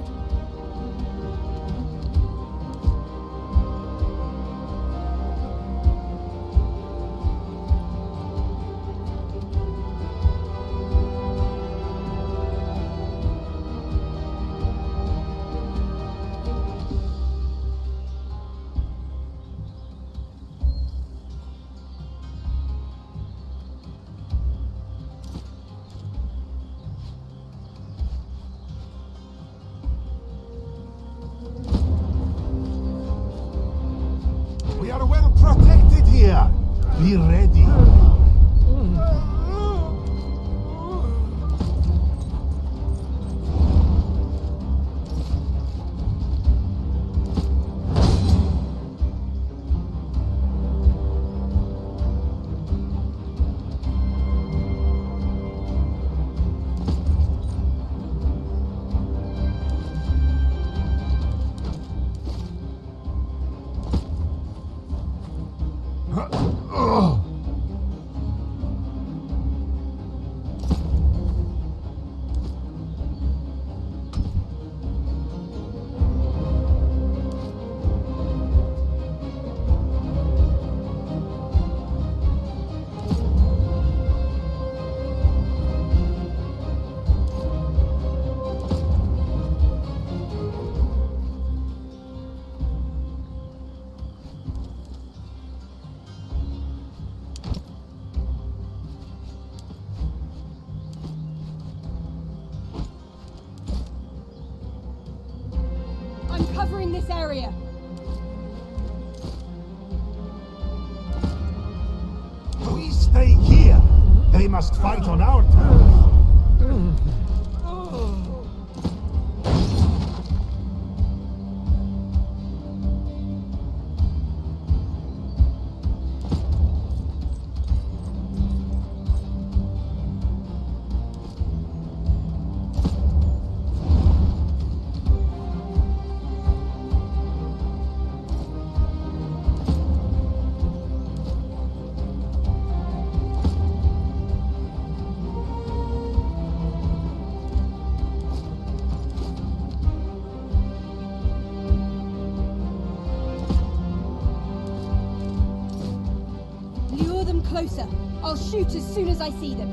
We are well protected here. Be ready. I'm covering this area. We stay here. They must fight on our terms. Lure them closer. I'll shoot as soon as I see them.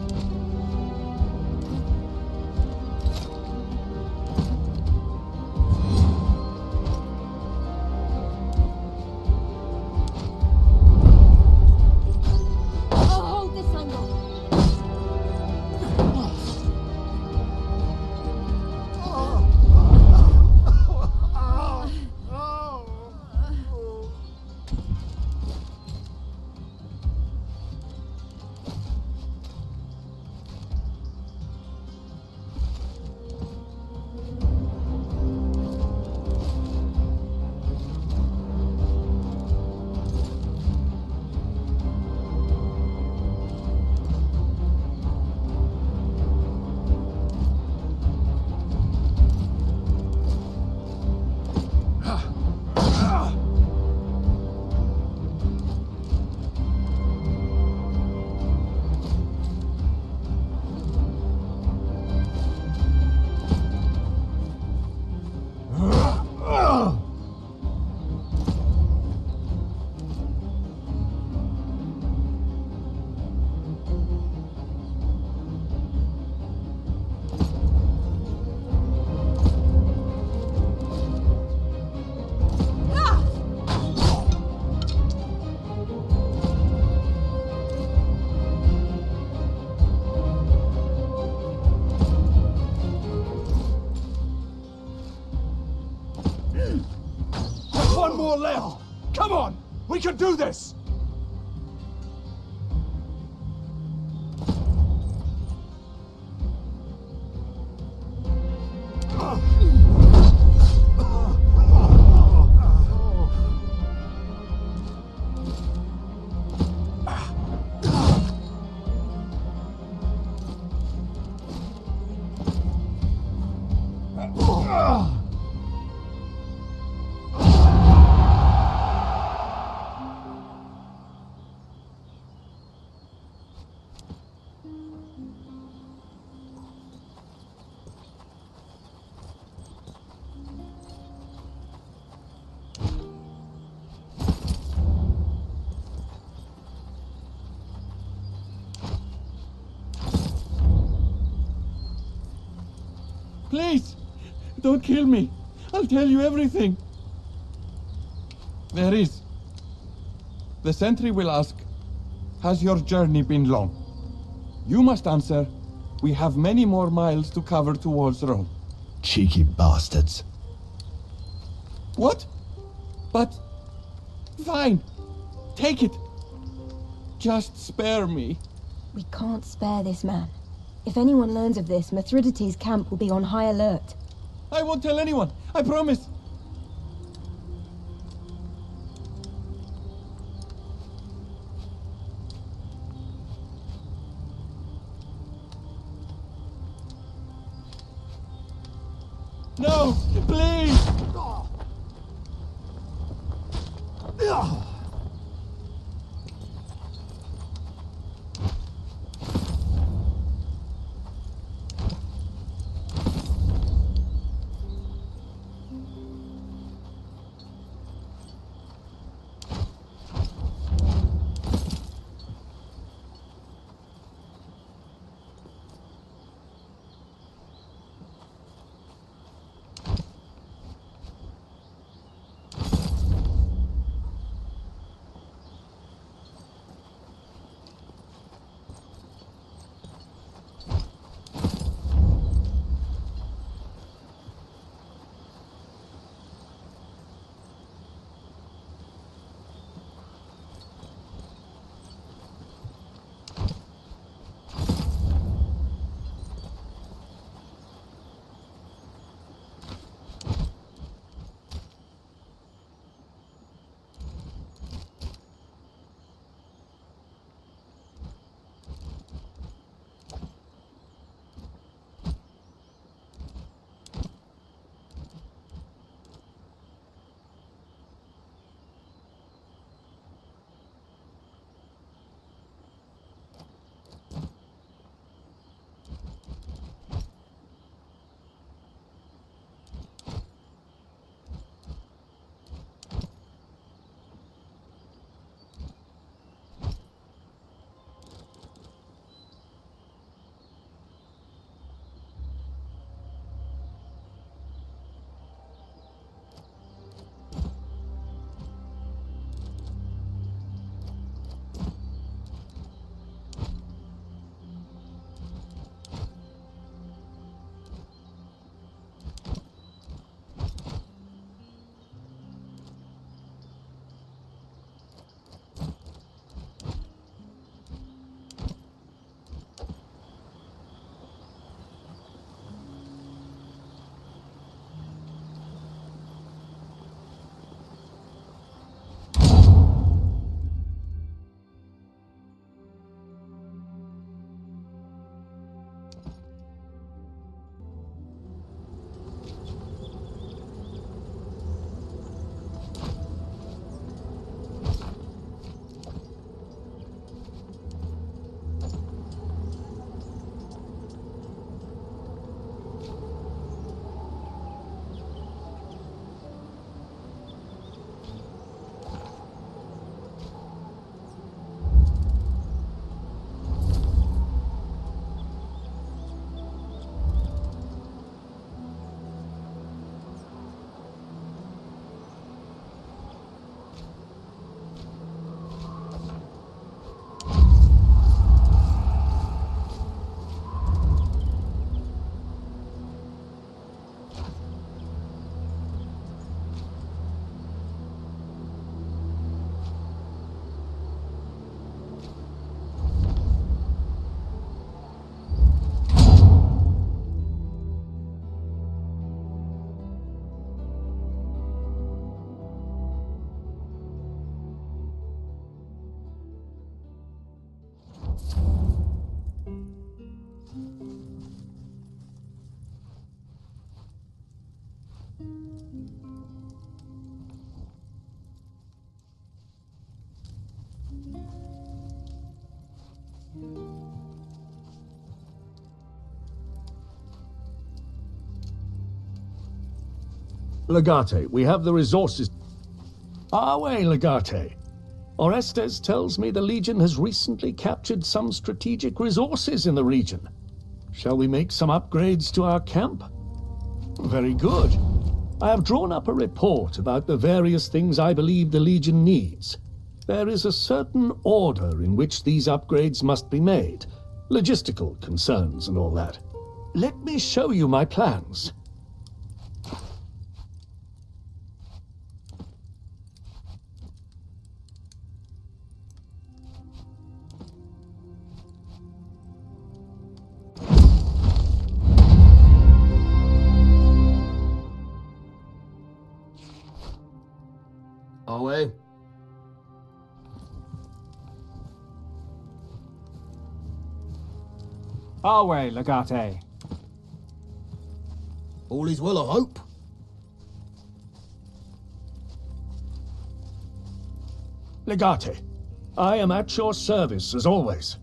I'll hold this angle. One more left! Come on! We can do this! Please, don't kill me. I'll tell you everything. There is. The sentry will ask, has your journey been long? You must answer, we have many more miles to cover towards Rome. Cheeky bastards. What? But... Fine. Take it. Just spare me. We can't spare this man. If anyone learns of this, Mithridates' camp will be on high alert. I won't tell anyone. I promise. No, please! Legate, we have the resources. Away, Legate. Orestes tells me the Legion has recently captured some strategic resources in the region. Shall we make some upgrades to our camp? Very good. I have drawn up a report about the various things I believe the Legion needs. There is a certain order in which these upgrades must be made. Logistical concerns and all that. Let me show you my plans. Away. Our way, Legate. All is well, I hope. Legate, I am at your service as always.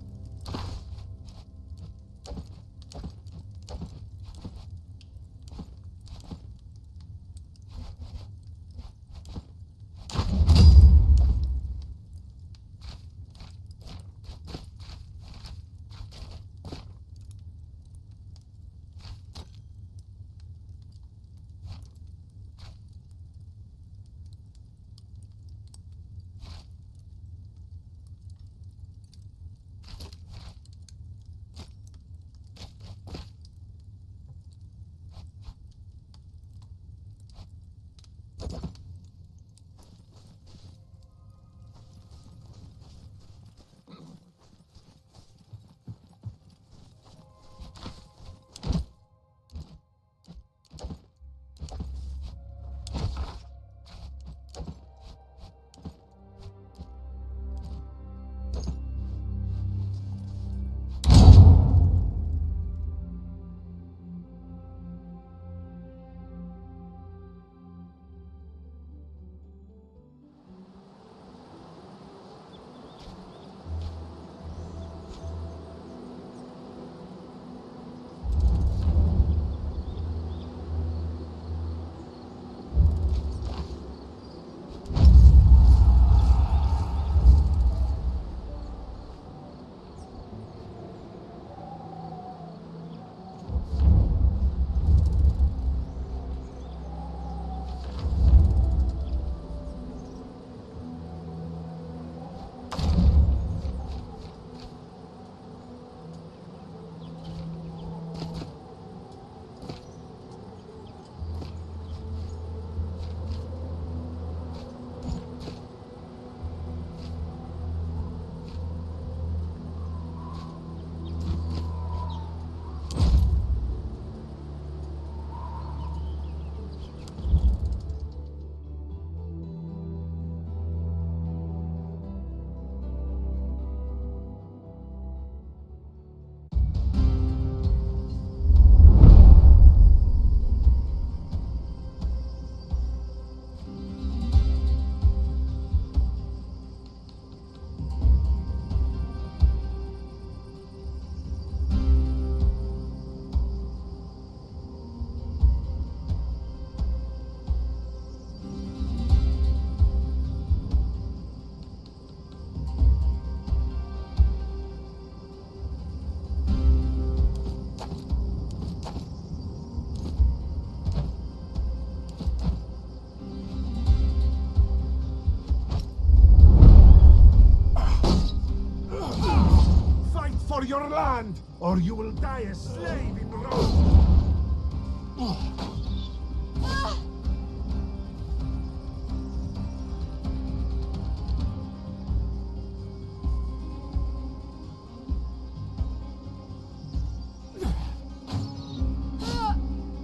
your land, or you will die a slave in Rome.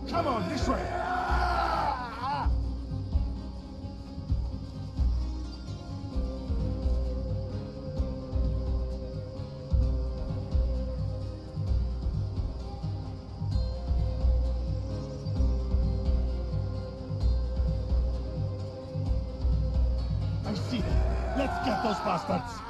Come on, this way. I see them. Let's get those bastards.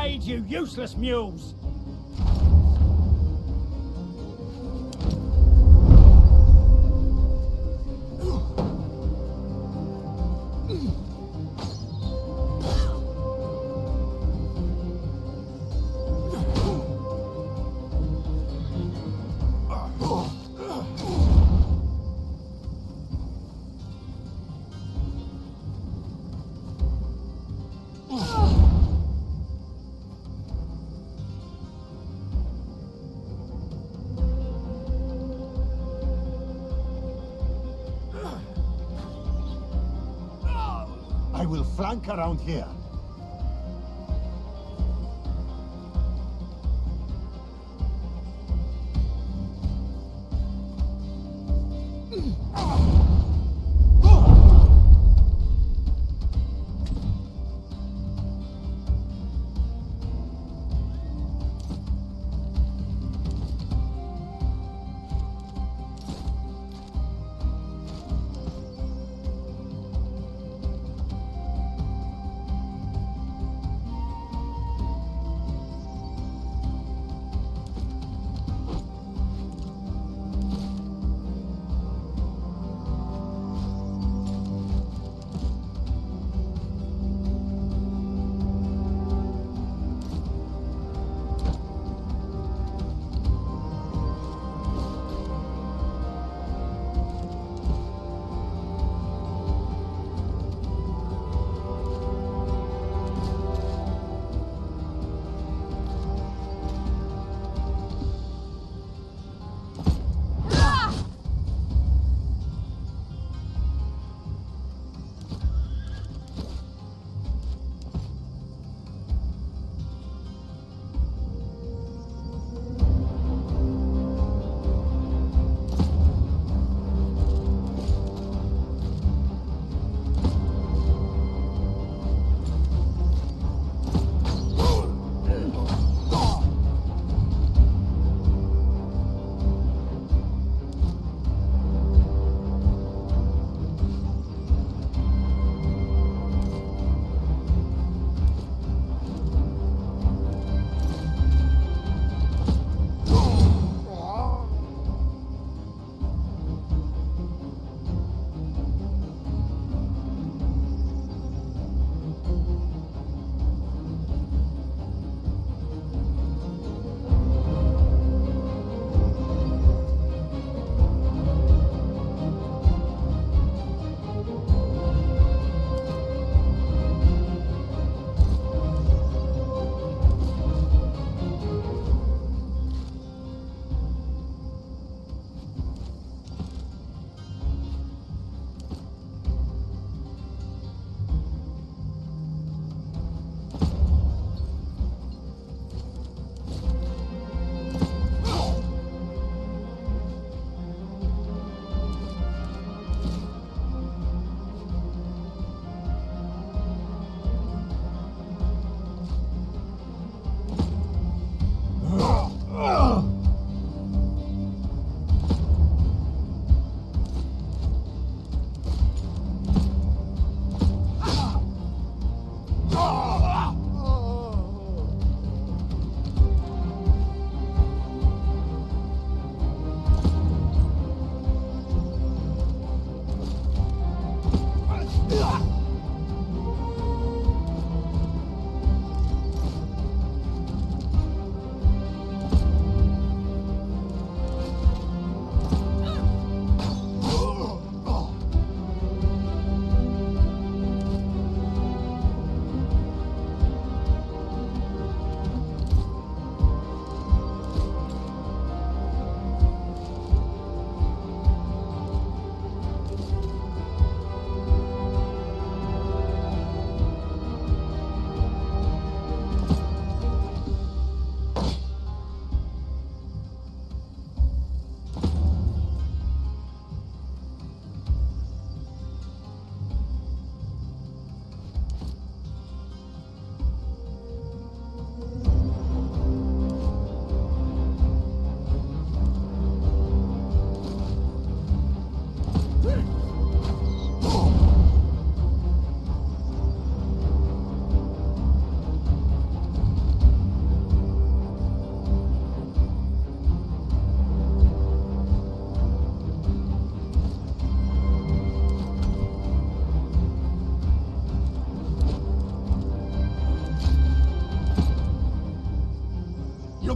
aid, you useless mules! I will flank around here.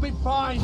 You'll be fine.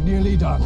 We're nearly done.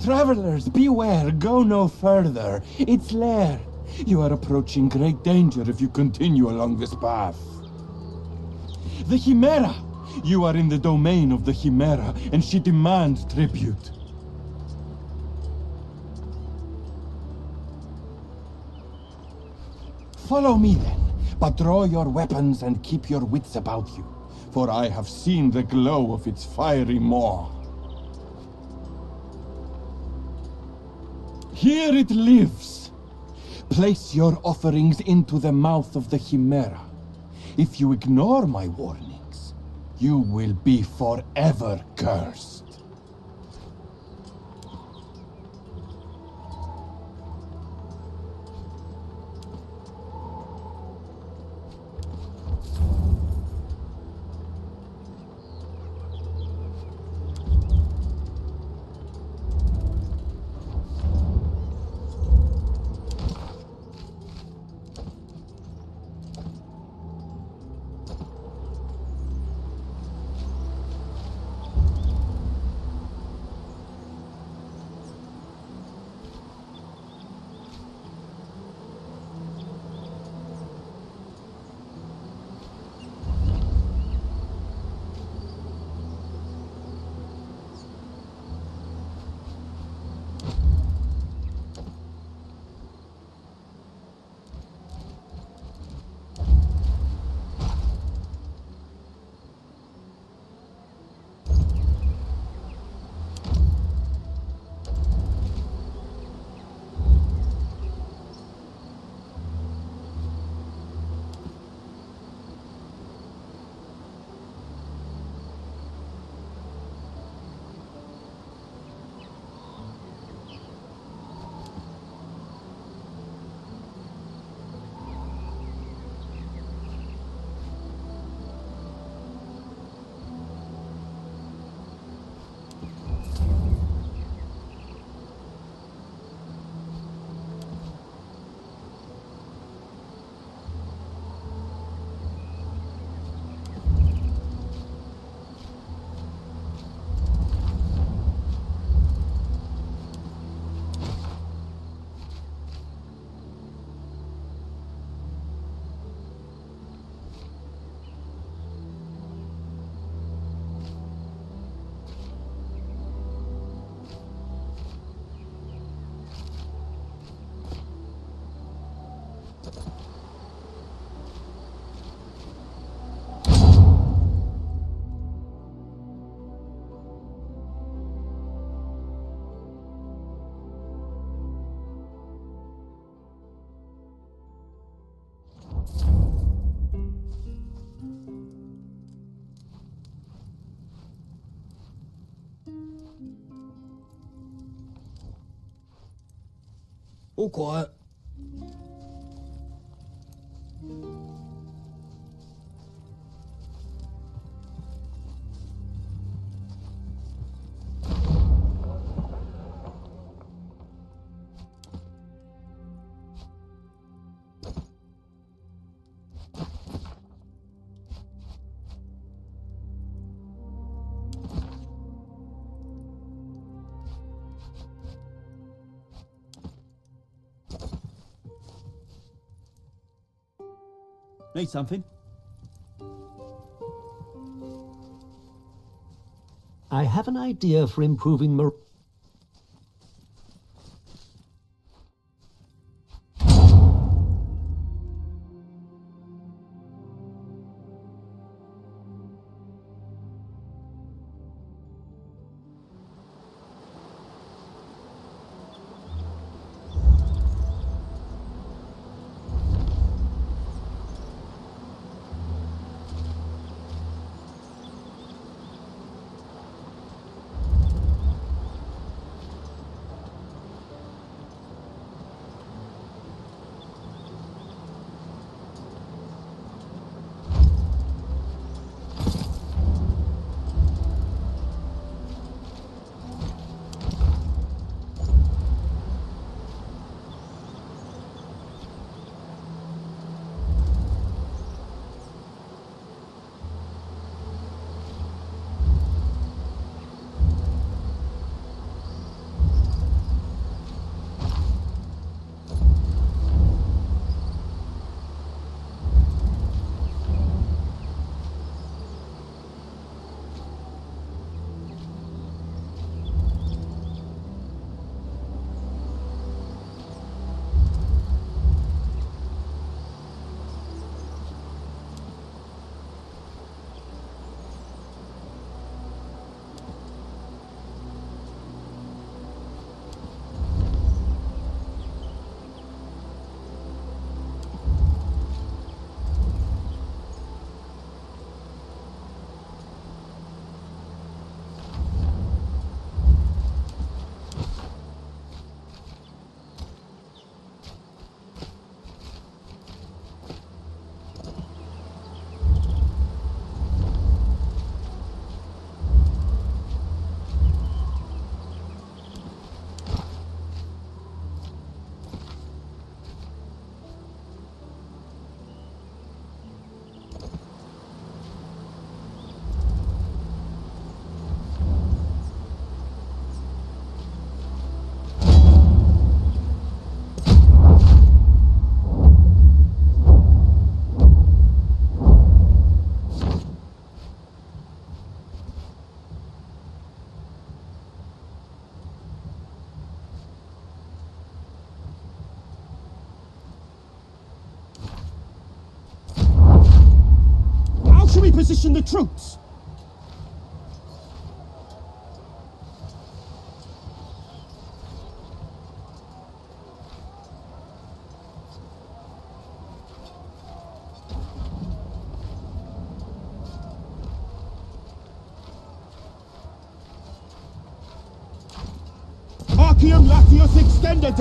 Travelers, beware, go no further. It's lair. You are approaching great danger if you continue along this path. The Chimera! You are in the domain of the Chimera, and she demands tribute. Follow me then, but draw your weapons and keep your wits about you, for I have seen the glow of its fiery maw. Here it lives. Place your offerings into the mouth of the Chimera. If you ignore my warnings, you will be forever cursed. All quiet. Need something? I have an idea for improving Reposition the troops! Arcium Latius Extendite!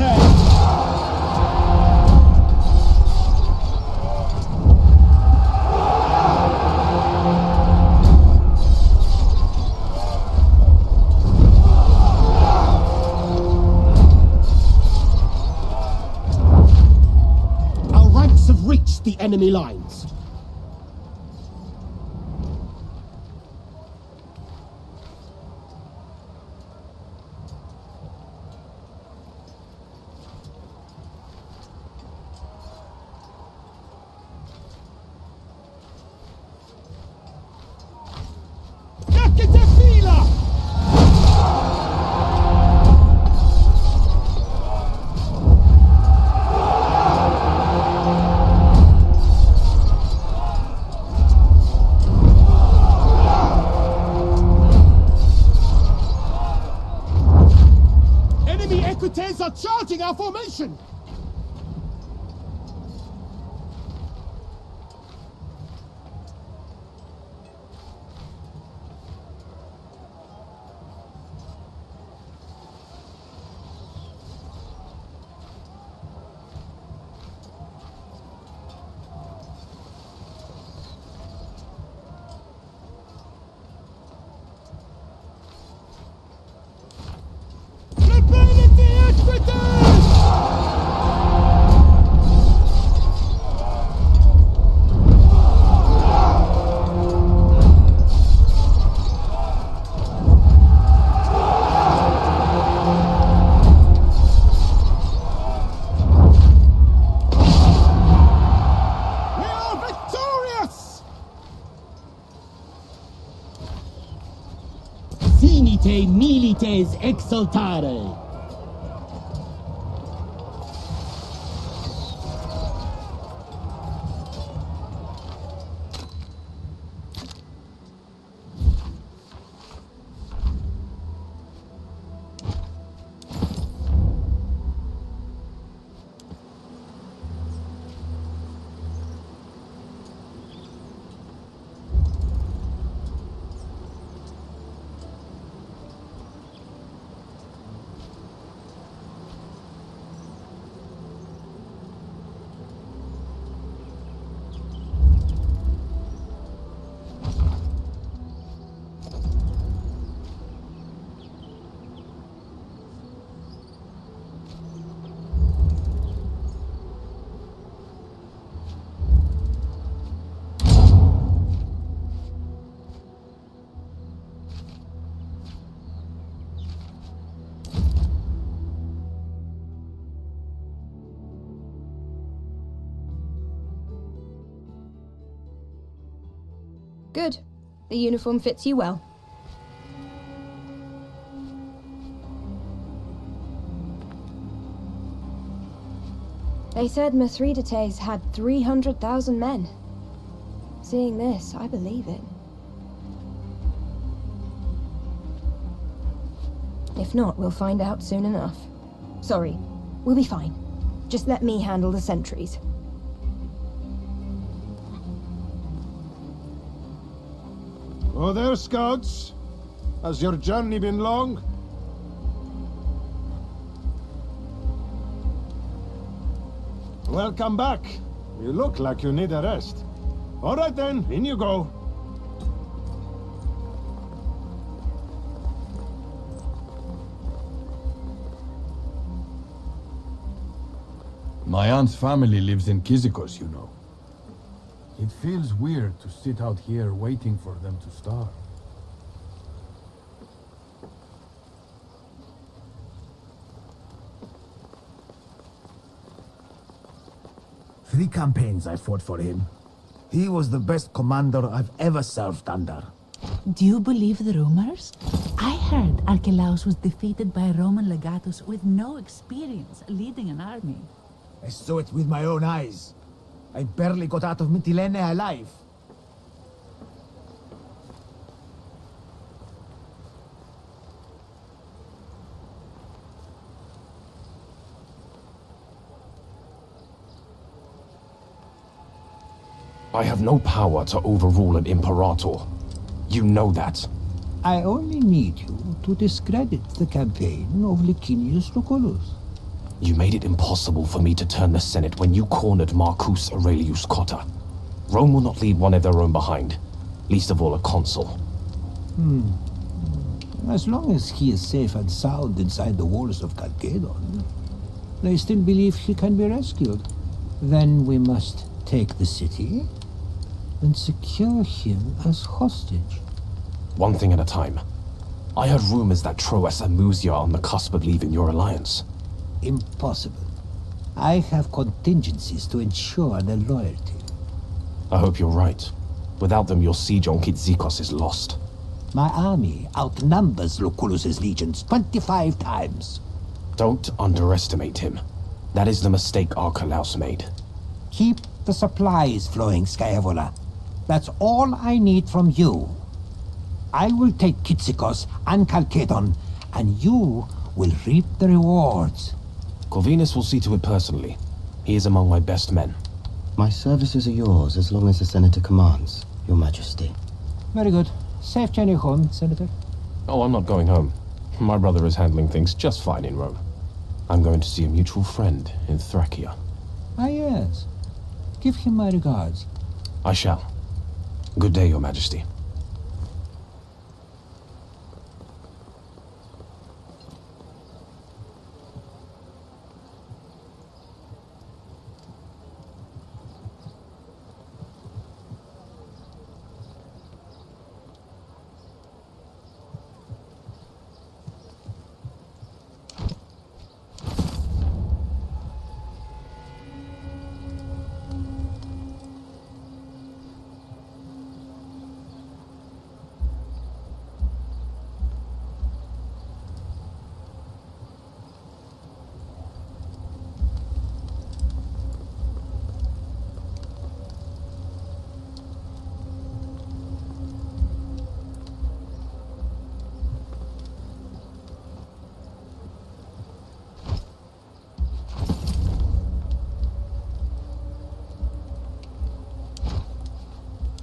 Our ranks have reached the enemy lines. Fila! Enemy equites are charging our formation! Finite milites exultare. Good. The uniform fits you well. They said Mithridates had 300,000 men. Seeing this, I believe it. If not, we'll find out soon enough. Sorry, we'll be fine. Just let me handle the sentries. Oh there, scouts. Has your journey been long? Welcome back. You look like you need a rest. All right then, in you go. My aunt's family lives in Kyzikos, you know. It feels weird to sit out here waiting for them to starve. Three campaigns I fought for him. He was the best commander I've ever served under. Do you believe the rumors? I heard Archelaus was defeated by a Roman legatus with no experience leading an army. I saw it with my own eyes. I barely got out of Mytilene alive. I have no power to overrule an imperator. You know that. I only need you to discredit the campaign of Licinius Lucullus. You made it impossible for me to turn the Senate when you cornered Marcus Aurelius Cotta. Rome will not leave one of their own behind, least of all a consul. As long as he is safe and sound inside the walls of Chalcedon, they still believe he can be rescued. Then we must take the city and secure him as hostage. One thing at a time. I heard rumors that Troas and Musia are on the cusp of leaving your alliance. Impossible. I have contingencies to ensure their loyalty. I hope you're right. Without them, your siege on Kitzikos is lost. My army outnumbers Lucullus's legions 25 times. Don't underestimate him. That is the mistake Archelaus made. Keep the supplies flowing, Scaevola. That's all I need from you. I will take Kitzikos and Chalcedon, and you will reap the rewards. Corvinus will see to it personally. He is among my best men. My services are yours as long as the Senator commands, Your Majesty. Very good. Safe journey home, Senator. Oh, I'm not going home. My brother is handling things just fine in Rome. I'm going to see a mutual friend in Thracia. Ah, yes. Give him my regards. I shall. Good day, Your Majesty.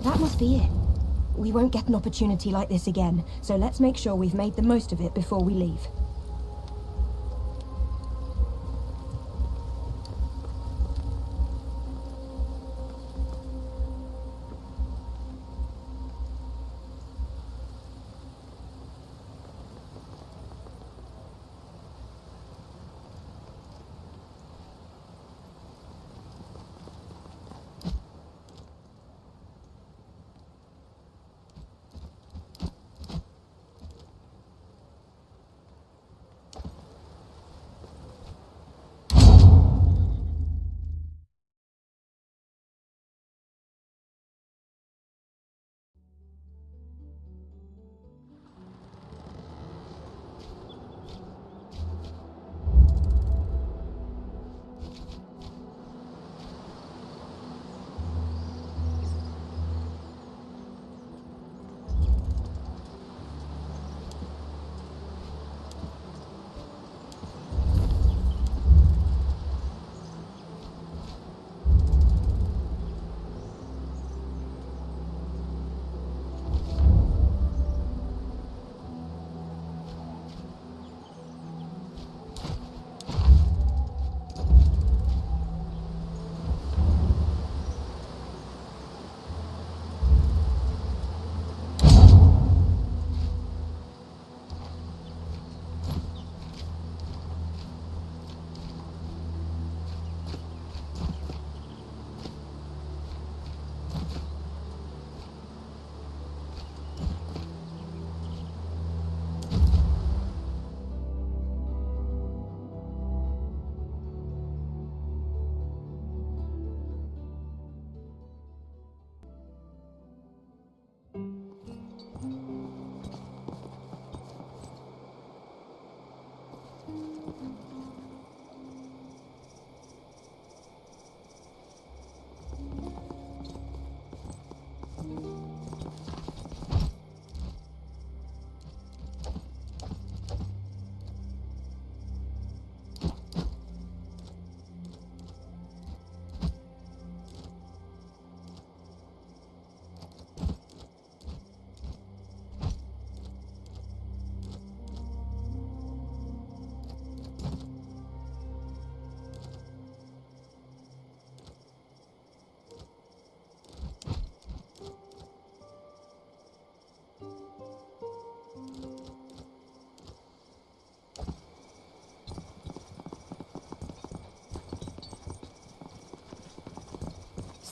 That must be it. We won't get an opportunity like this again, so let's make sure we've made the most of it before we leave.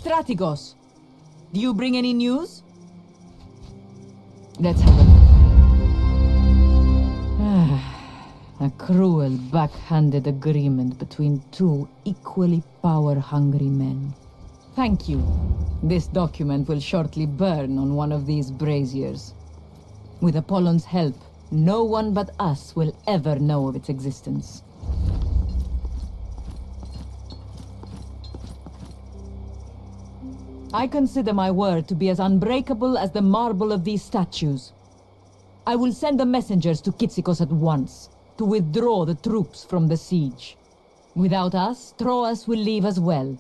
Strategos, do you bring any news? Let's have a look. A cruel, backhanded agreement between two equally power-hungry men. Thank you. This document will shortly burn on one of these braziers. With Apollon's help, no one but us will ever know of its existence. I consider my word to be as unbreakable as the marble of these statues. I will send the messengers to Kitsikos at once, to withdraw the troops from the siege. Without us, Troas will leave as well.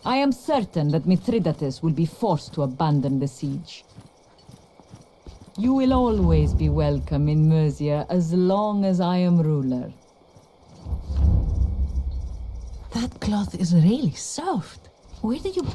I am certain that Mithridates will be forced to abandon the siege. You will always be welcome in Mercia as long as I am ruler. That cloth is really soft. Where did you...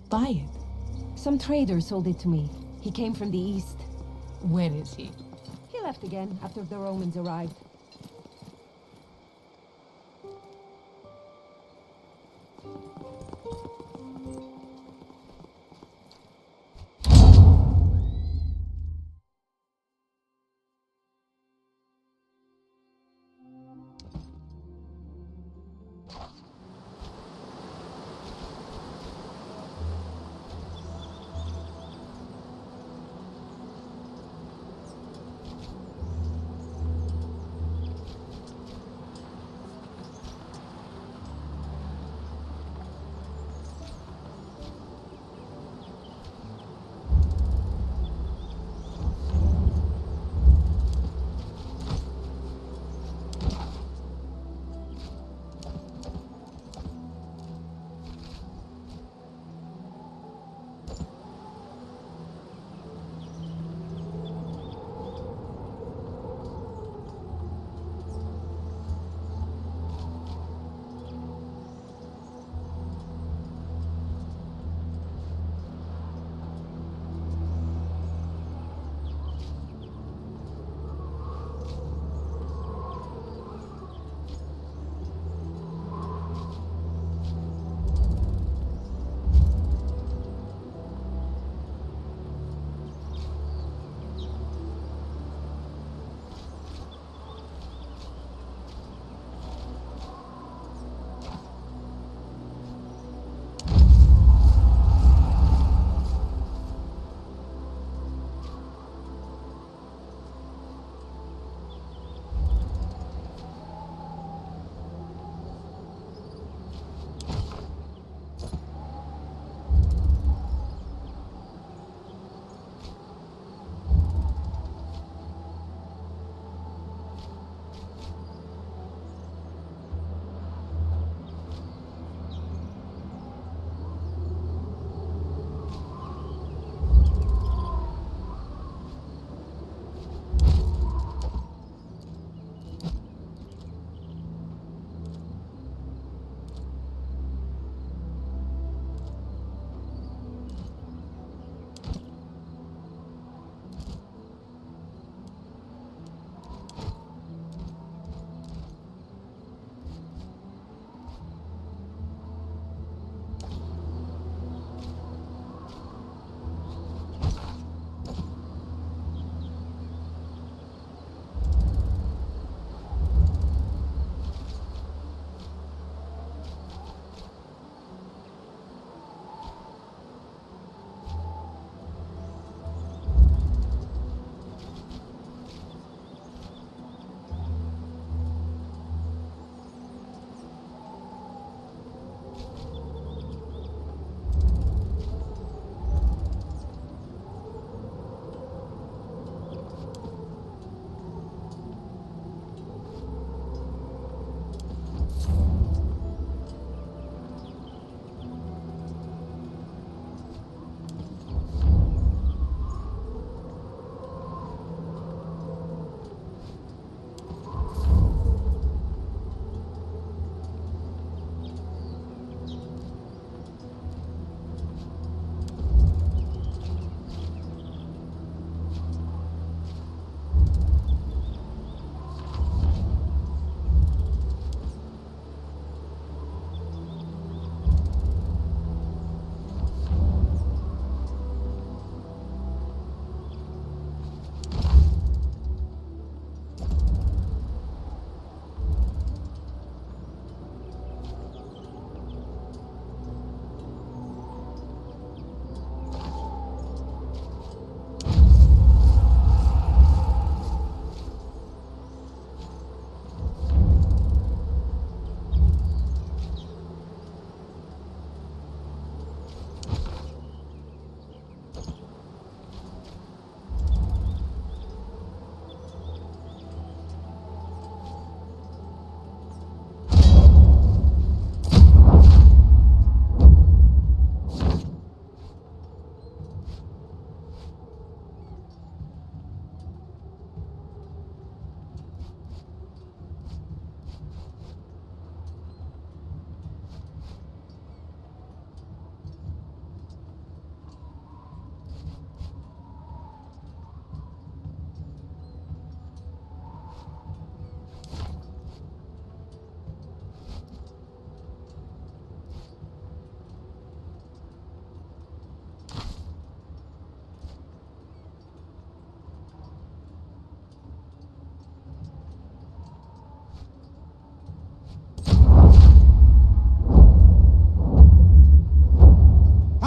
Buy it. Some trader sold it to me. He came from the east. Where is he? He left again after the Romans arrived.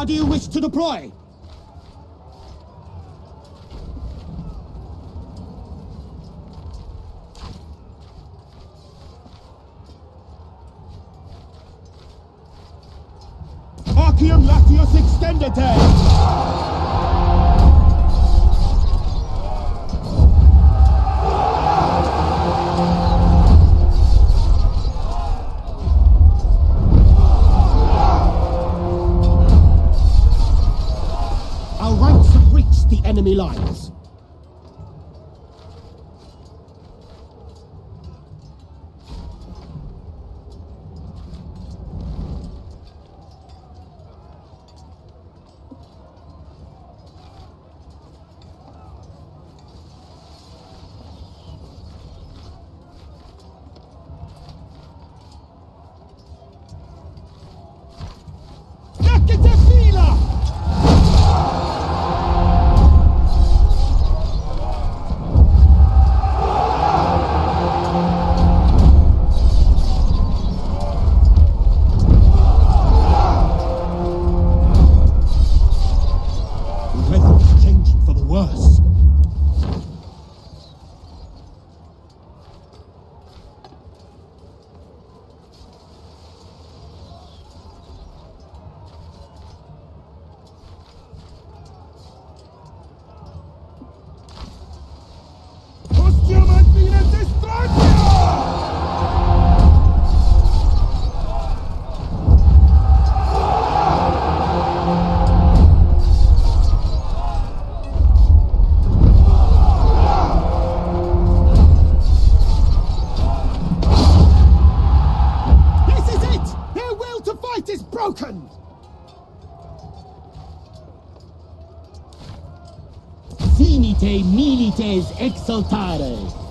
How do you wish to deploy? Arceum Latius Extendite! Our ranks have reached the enemy lines. Finite milites exaltare.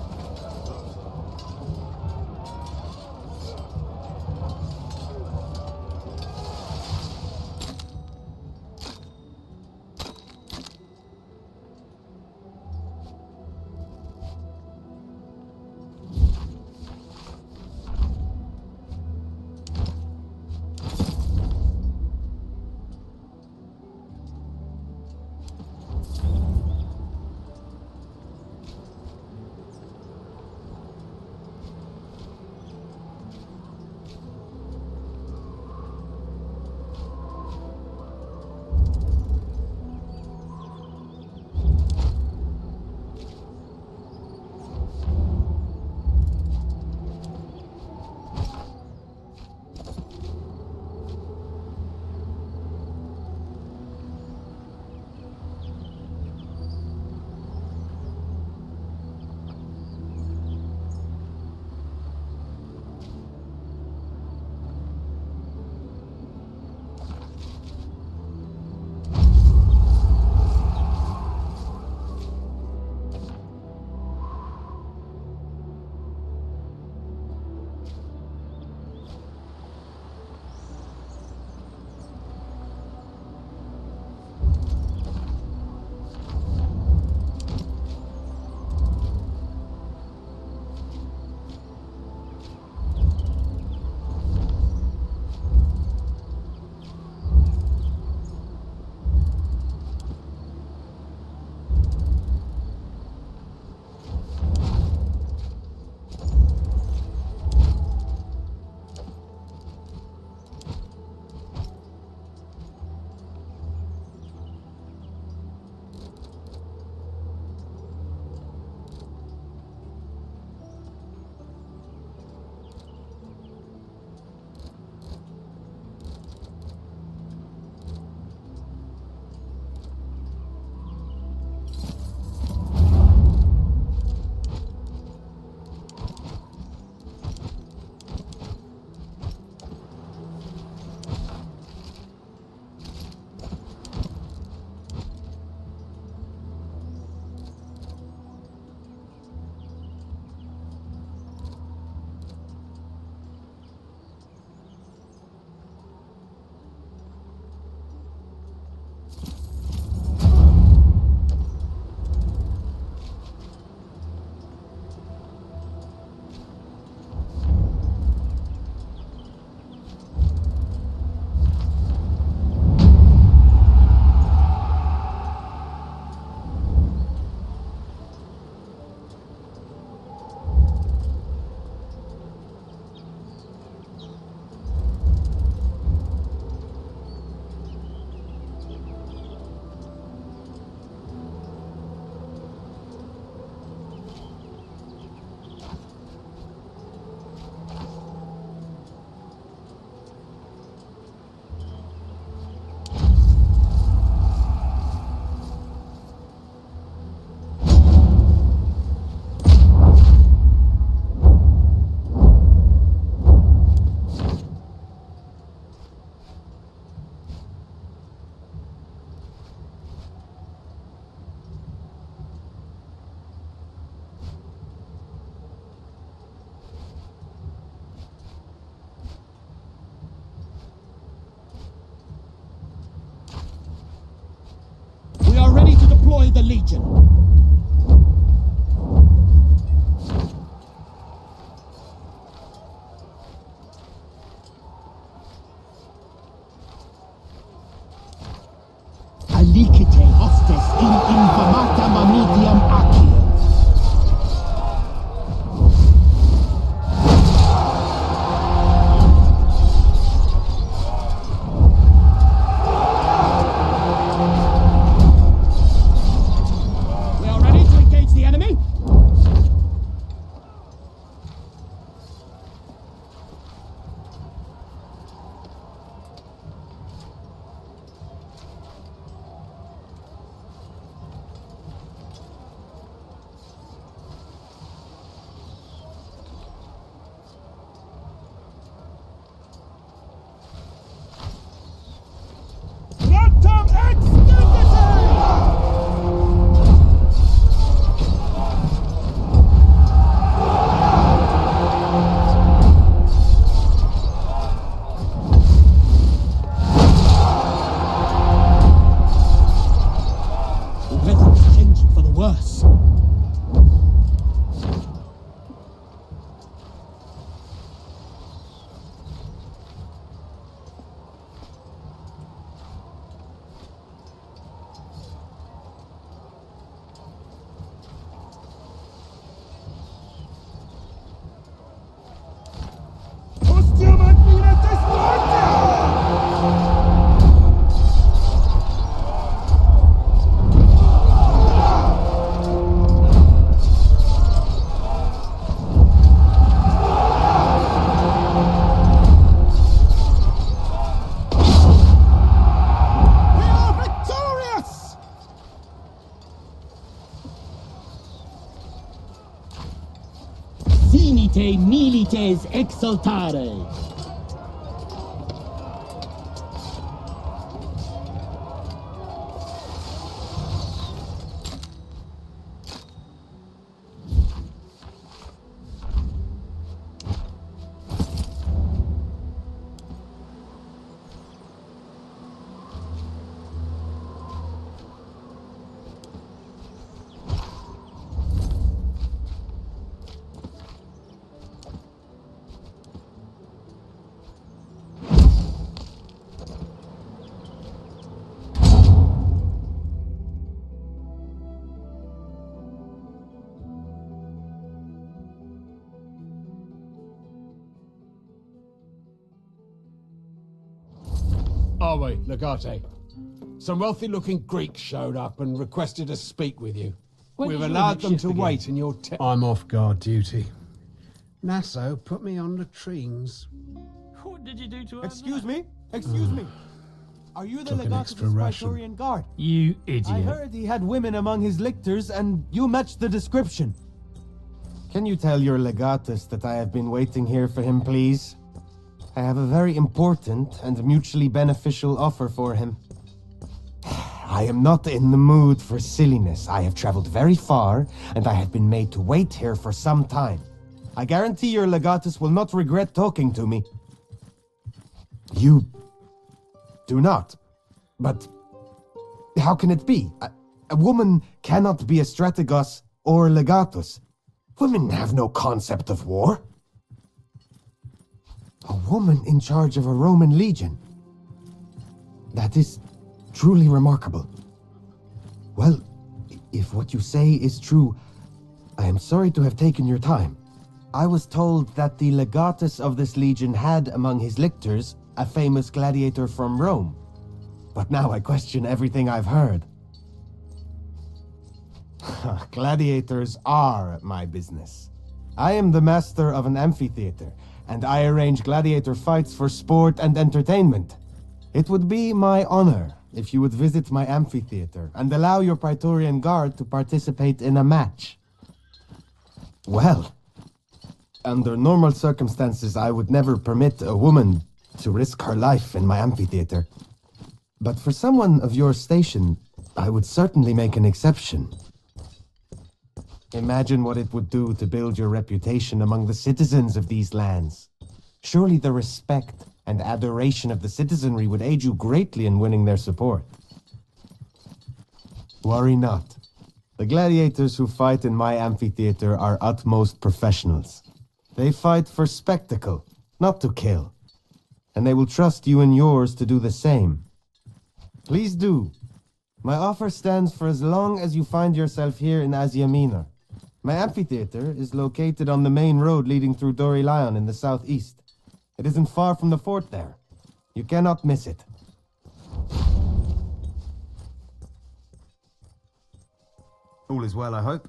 ready to deploy the Legion. Alicite hostes in infamata mamitiam accio. We are ready to engage the enemy. Quantum extendite! The weather is changing for the worse. Postium admira discordia! We are victorious! Sinite milites exultare. Are we, Legate? Some wealthy-looking Greeks showed up and requested to speak with you. When We've did you allowed leave them ship to again? wait in your I'm off guard duty. Nassau put me on latrines. What did you do to her? Excuse me? Excuse me. Are you the Took an Legatus extra ration. Praetorian Guard? You idiot. I heard he had women among his lictors, and you matched the description. Can you tell your Legatus that I have been waiting here for him, please? I have a very important and mutually beneficial offer for him. I am not in the mood for silliness. I have traveled very far, and I have been made to wait here for some time. I guarantee your Legatus will not regret talking to me. You do not. But how can it be? A woman cannot be a strategos or legatus. Women have no concept of war. A woman in charge of a Roman legion. That is truly remarkable. Well, if what you say is true, I am sorry to have taken your time. I was told that the legatus of this legion had among his lictors a famous gladiator from Rome. But now I question everything I've heard. Gladiators are my business. I am the master of an amphitheater, and I arrange gladiator fights for sport and entertainment. It would be my honor if you would visit my amphitheater and allow your Praetorian Guard to participate in a match. Well, under normal circumstances, I would never permit a woman to risk her life in my amphitheater. But for someone of your station, I would certainly make an exception. Imagine what it would do to build your reputation among the citizens of these lands. Surely the respect and adoration of the citizenry would aid you greatly in winning their support. Worry not. The gladiators who fight in my amphitheater are utmost professionals. They fight for spectacle, not to kill. And they will trust you and yours to do the same. Please do. My offer stands for as long as you find yourself here in Asia Minor. My amphitheater is located on the main road leading through Dorilaon in the southeast. It isn't far from the fort there. You cannot miss it. All is well, I hope.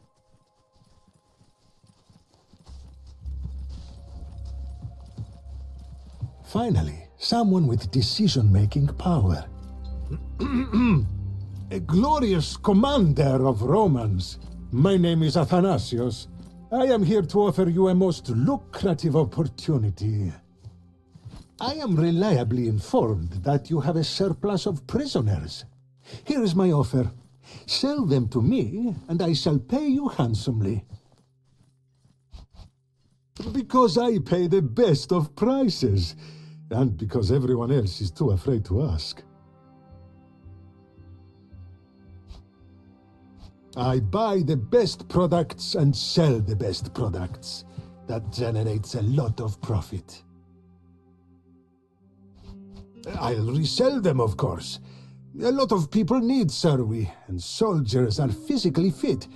Finally, someone with decision-making power. A glorious commander of Romans. My name is Athanasios. I am here to offer you a most lucrative opportunity. I am reliably informed that you have a surplus of prisoners. Here is my offer. Sell them to me, and I shall pay you handsomely. Because I pay the best of prices, and because everyone else is too afraid to ask. I buy the best products and sell the best products. That generates a lot of profit. I'll resell them, of course. A lot of people need servi, and soldiers are physically fit.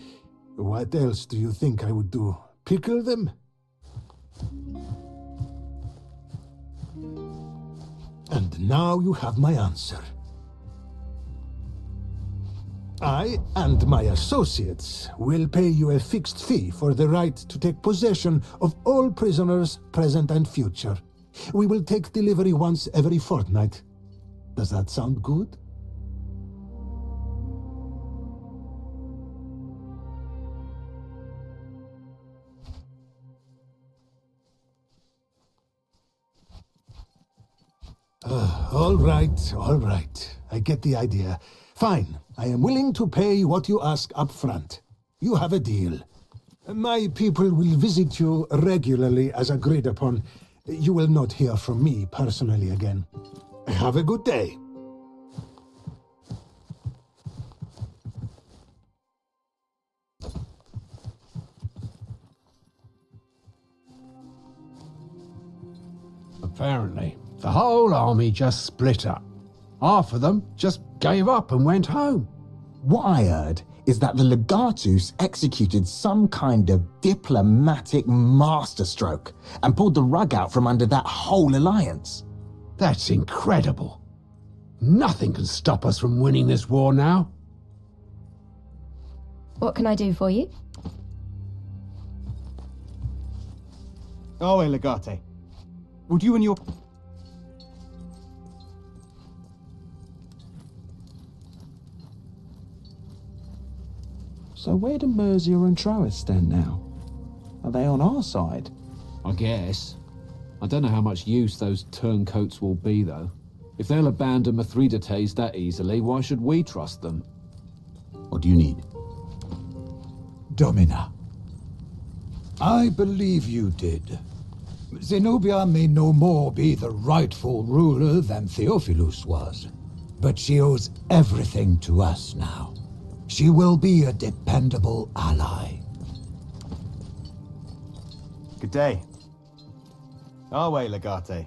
What else do you think I would do? Pickle them? And now you have my answer. I and my associates will pay you a fixed fee for the right to take possession of all prisoners, present and future. We will take delivery once every fortnight. Does that sound good? All right. I get the idea. Fine. I am willing to pay what you ask up front. You have a deal. My people will visit you regularly as agreed upon. You will not hear from me personally again. Have a good day. Apparently, the whole army just split up. Half of them just gave up and went home. What I heard is that the legatus executed some kind of diplomatic masterstroke and pulled the rug out from under that whole alliance. That's incredible. Nothing can stop us from winning this war now. What can I do for you? Oh, Legate. Would you and your... So where do Mercia and Troas stand now? Are they on our side? I guess. I don't know how much use those turncoats will be, though. If they'll abandon Mithridates that easily, why should we trust them? What do you need? Domina. I believe you did. Zenobia may no more be the rightful ruler than Theophilus was, but she owes everything to us now. She will be a dependable ally. Good day. Our way, Legate.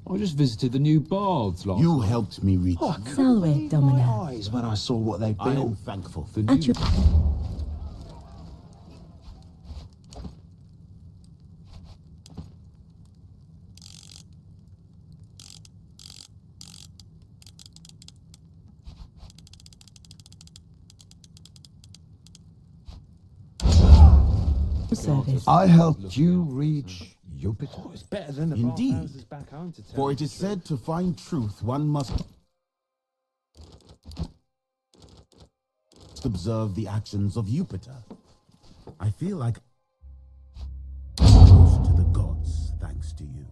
I just visited the new baths last You night. helped me reach. Oh, I Salve, my Domina. eyes when I saw what they I am built. thankful. The At new... your... service. I helped you reach Jupiter. Oh, it's better than the Indeed. bathhouses back home, to tell For you it the is truth. said to find truth, one must observe the actions of Jupiter. I feel like close to the gods, thanks to you.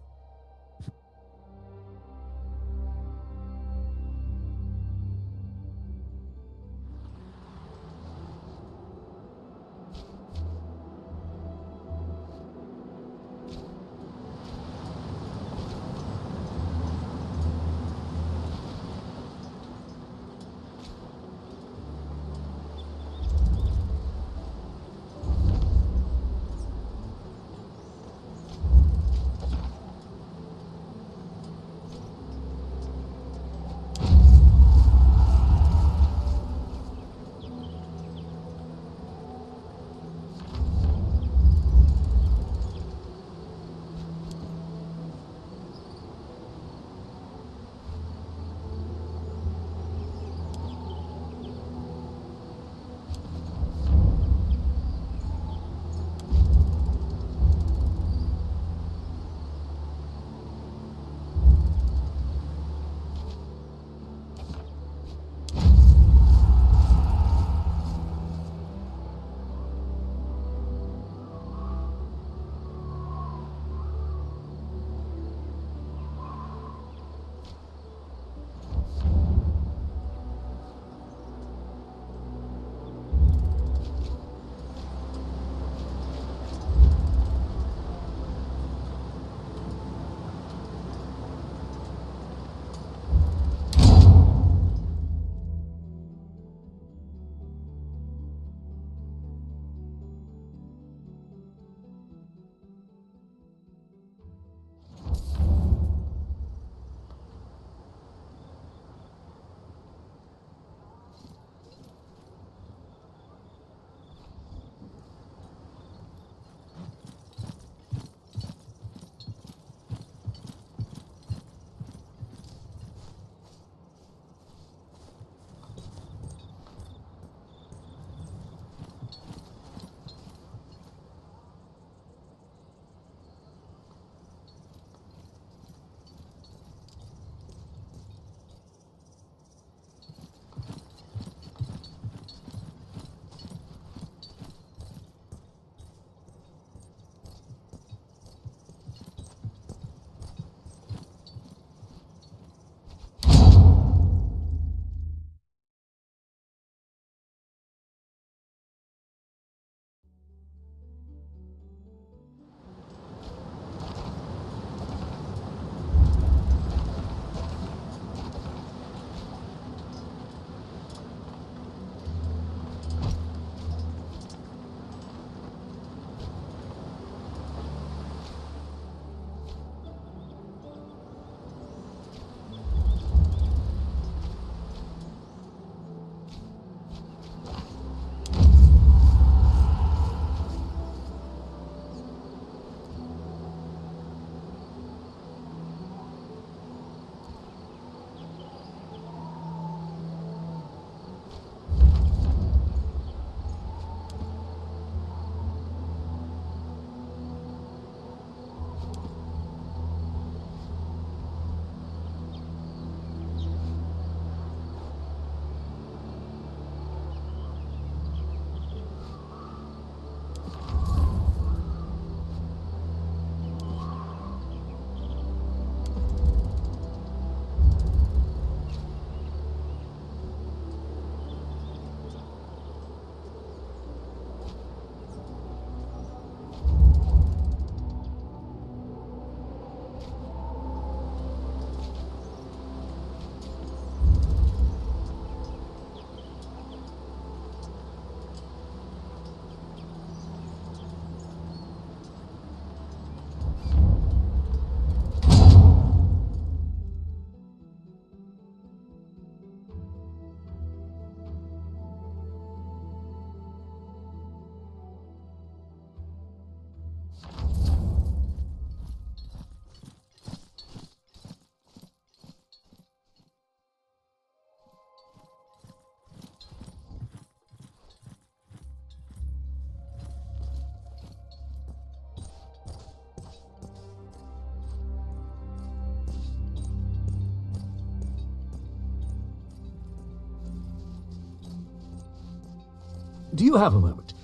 do you have a moment?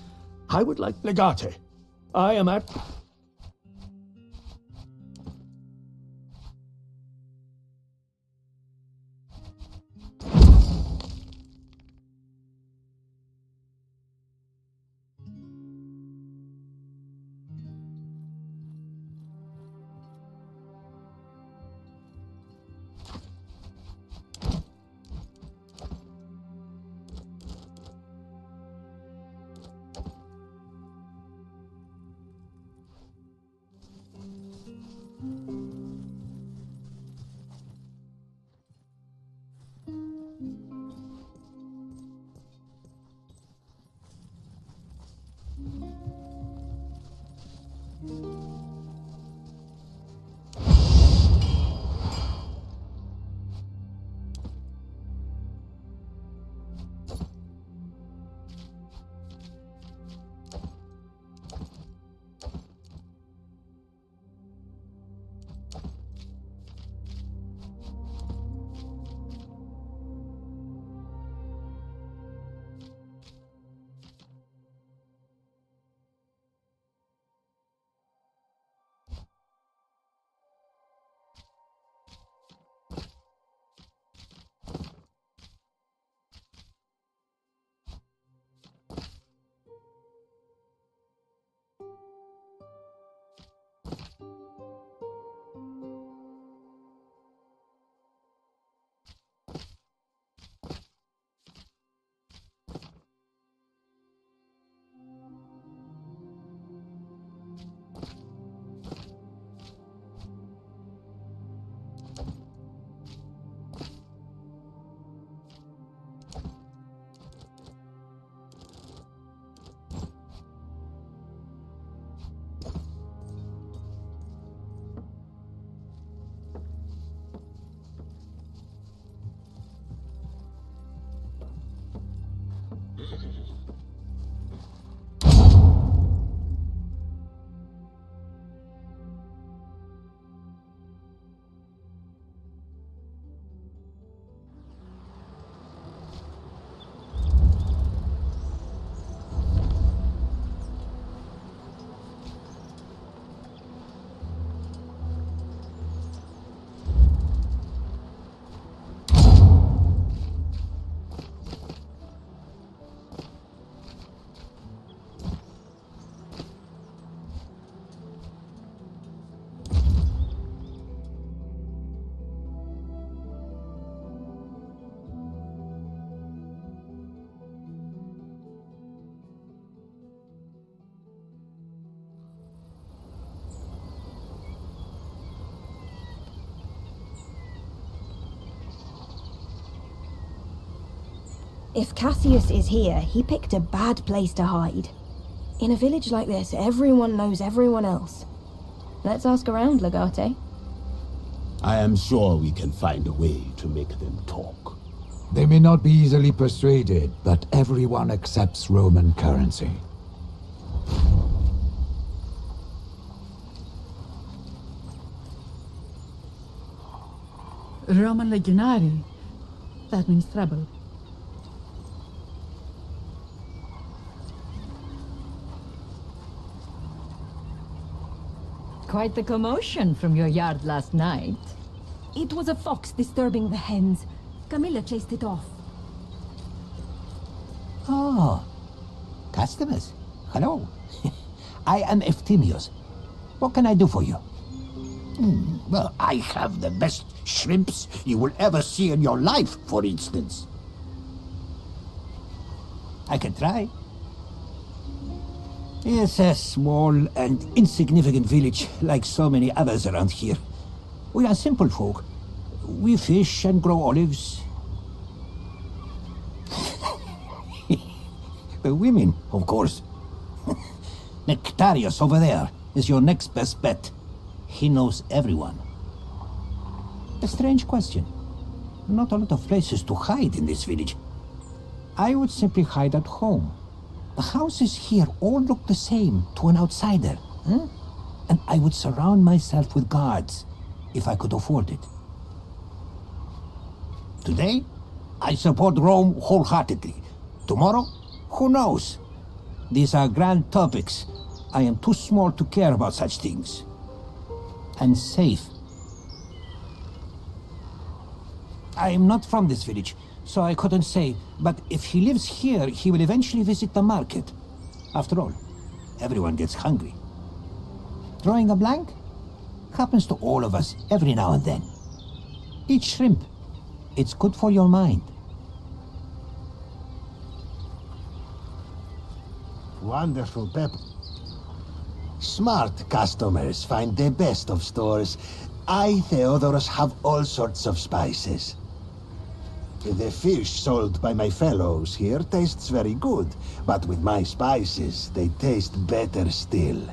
I would like... Legate, I am at... If Cassius is here, he picked a bad place to hide. In a village like this, everyone knows everyone else. Let's ask around, Legate. I am sure we can find a way to make them talk. They may not be easily persuaded, but everyone accepts Roman currency. Roman legionary. That means trouble. Quite the commotion from your yard last night. It was a fox disturbing the hens. Camilla chased it off. Oh, customers. Hello. I am Eftimios. What can I do for you? Well, I have the best shrimps you will ever see in your life, for instance. I can try. It's a small and insignificant village, like so many others around here. We are simple folk. We fish and grow olives. The women, of course. Nectarius over there is your next best bet. He knows everyone. A strange question. Not a lot of places to hide in this village. I would simply hide at home. The houses here all look the same to an outsider. And I would surround myself with guards, if I could afford it. Today, I support Rome wholeheartedly. Tomorrow, who knows? These are grand topics. I am too small to care about such things. And safe. I am not from this village, so I couldn't say, but if he lives here, he will eventually visit the market. After all, everyone gets hungry. Drawing a blank? Happens to all of us every now and then. Eat shrimp. It's good for your mind. Wonderful pepper. Smart customers find the best of stores. I, Theodorus, have all sorts of spices. The fish sold by my fellows here tastes very good, but with my spices, they taste better still.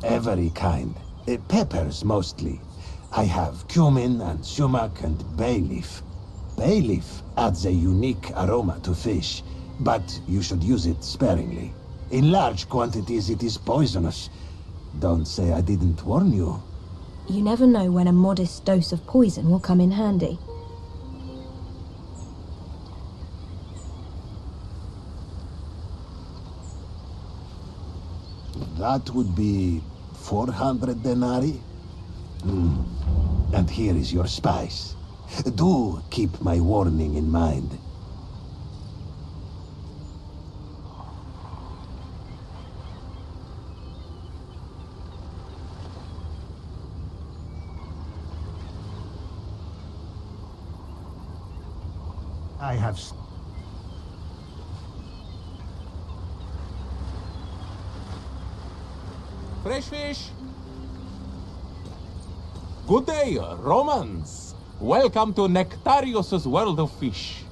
Every kind. Peppers, mostly. I have cumin and sumac and bay leaf. Bay leaf adds a unique aroma to fish, but you should use it sparingly. In large quantities, it is poisonous. Don't say I didn't warn you. You never know when a modest dose of poison will come in handy. That would be 400 denarii. And here is your spice. Do keep my warning in mind. I have... Fresh fish! Good day, Romans! Welcome to Nectarius's world of fish.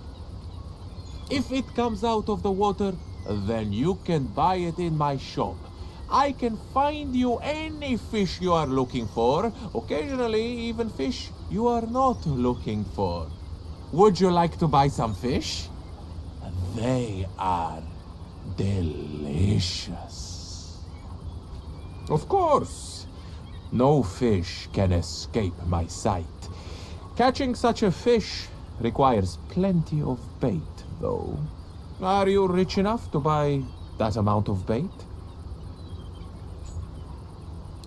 If it comes out of the water, then you can buy it in my shop. I can find you any fish you are looking for, occasionally even fish you are not looking for. Would you like to buy some fish? They are delicious. Of course, no fish can escape my sight. Catching such a fish requires plenty of bait, though. Are you rich enough to buy that amount of bait?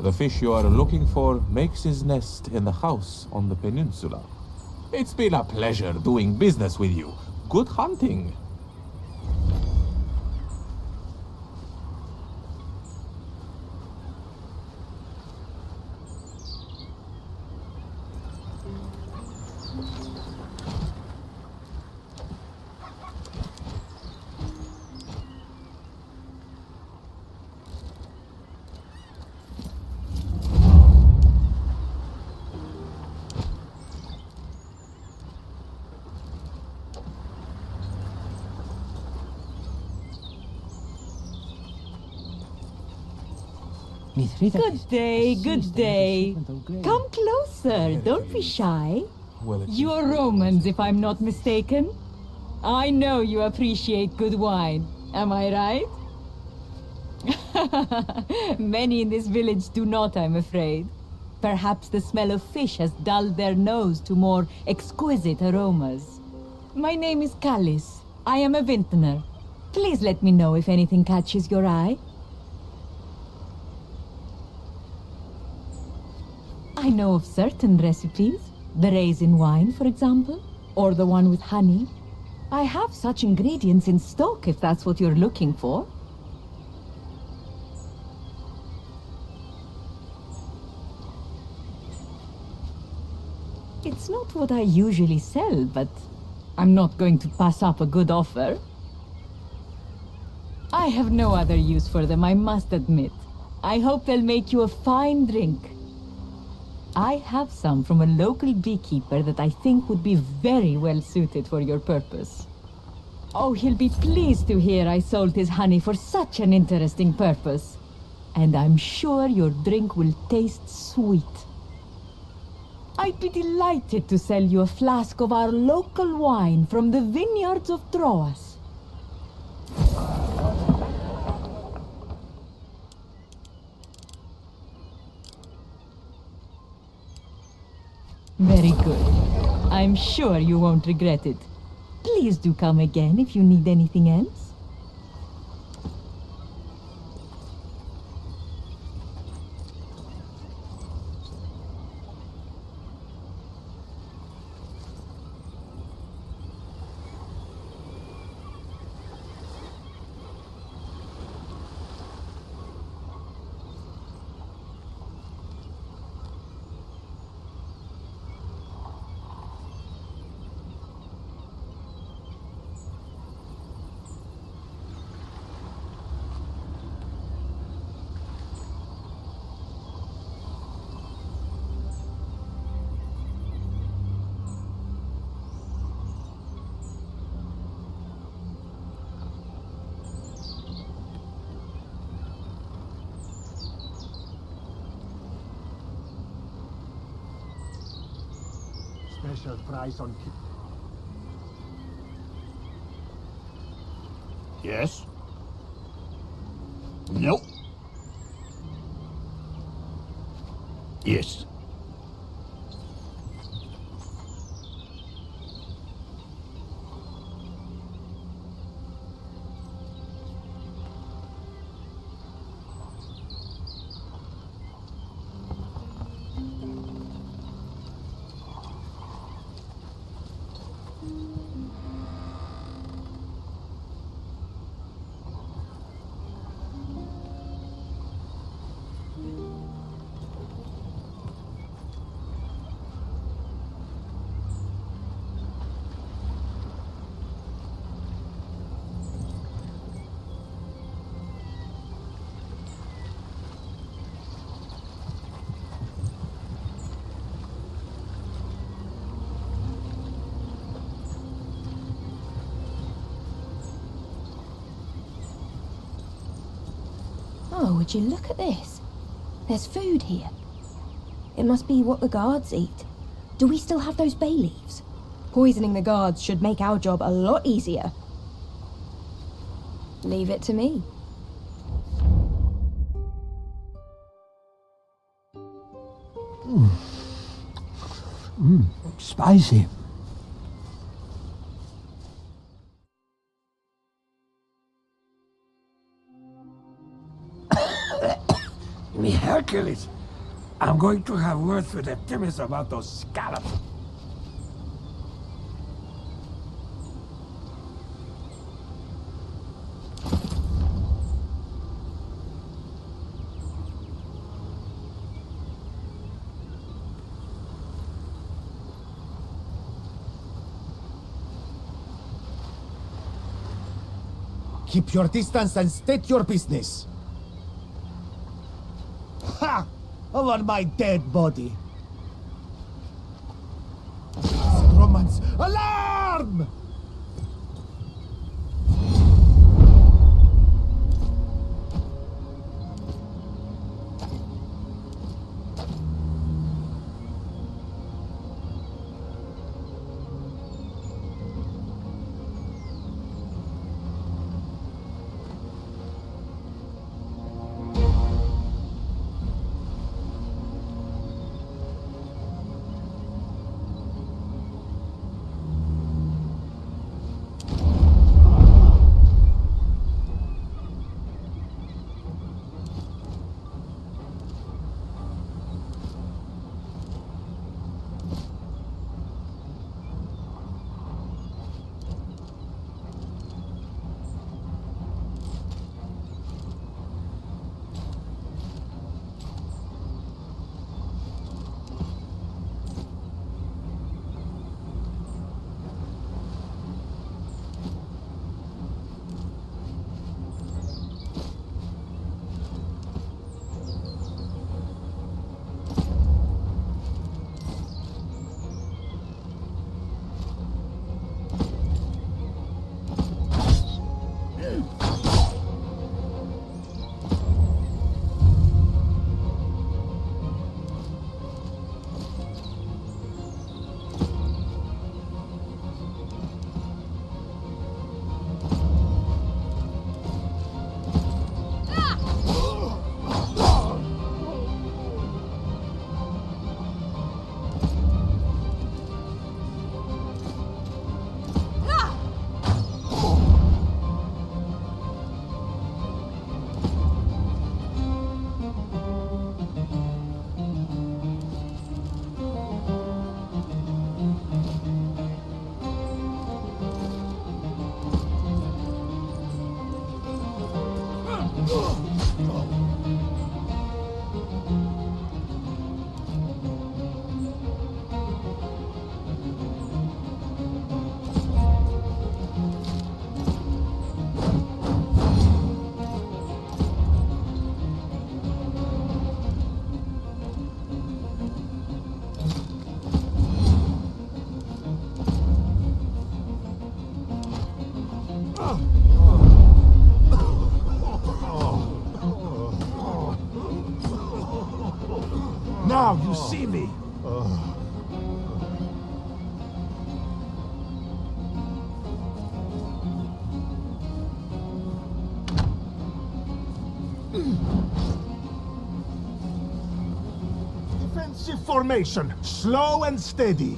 The fish you are looking for makes his nest in the house on the peninsula. It's been a pleasure doing business with you. Good hunting. Good day, good day. Come closer, don't be shy. You're Romans, if I'm not mistaken. I know you appreciate good wine, am I right? Many in this village do not, I'm afraid. Perhaps the smell of fish has dulled their nose to more exquisite aromas. My name is Callis. I am a vintner. Please let me know if anything catches your eye. I know of certain recipes, the raisin wine, for example, or the one with honey. I have such ingredients in stock if that's what you're looking for. It's not what I usually sell, but I'm not going to pass up a good offer. I have no other use for them, I must admit. I hope they'll make you a fine drink. I have some from a local beekeeper that I think would be very well suited for your purpose. Oh, he'll be pleased to hear I sold his honey for such an interesting purpose. And I'm sure your drink will taste sweet. I'd be delighted to sell you a flask of our local wine from the vineyards of Troas. Very good. I'm sure you won't regret it. Please do come again if you need anything else. special price on... Yes? No? Yes. Oh, would you look at this? There's food here. It must be what the guards eat. Do we still have those bay leaves? Poisoning the guards should make our job a lot easier. Leave it to me. Spicy. Me Hercules, I'm going to have words with the Timmins about those scallops. Keep your distance and state your business. Ha! Over my dead body. Romans, alarm! Now you see me! formation, slow and steady.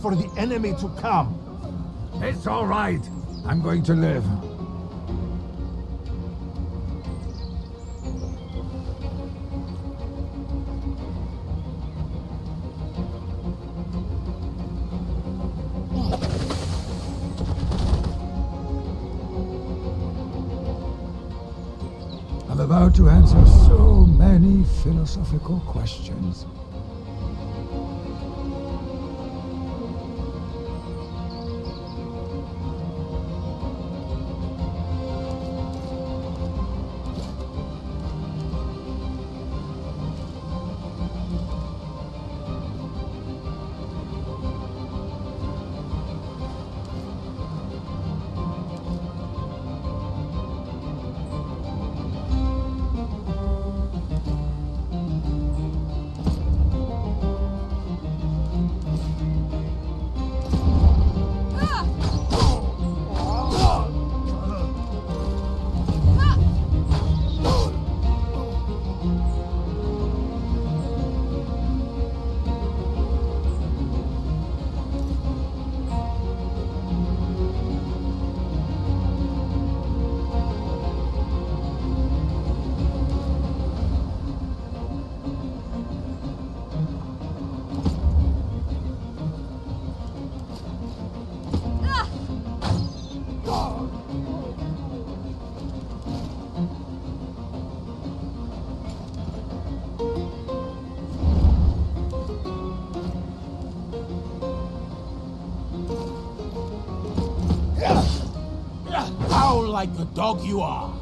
For the enemy to come. It's all right. I'm going to live. I'm about to answer so many philosophical questions. like the dog you are.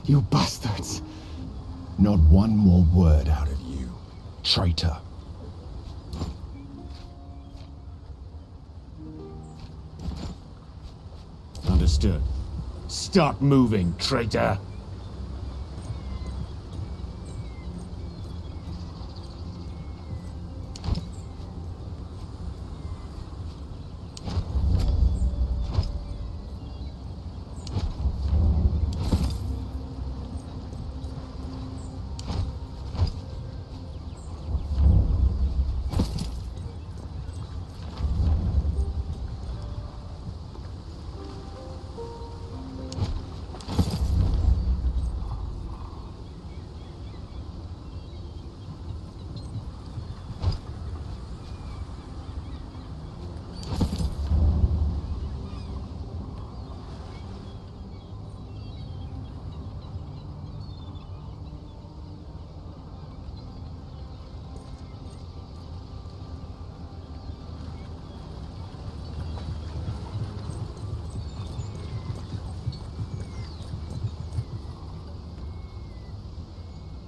You bastards! Not one more word out of you, traitor. Understood. Start moving, traitor.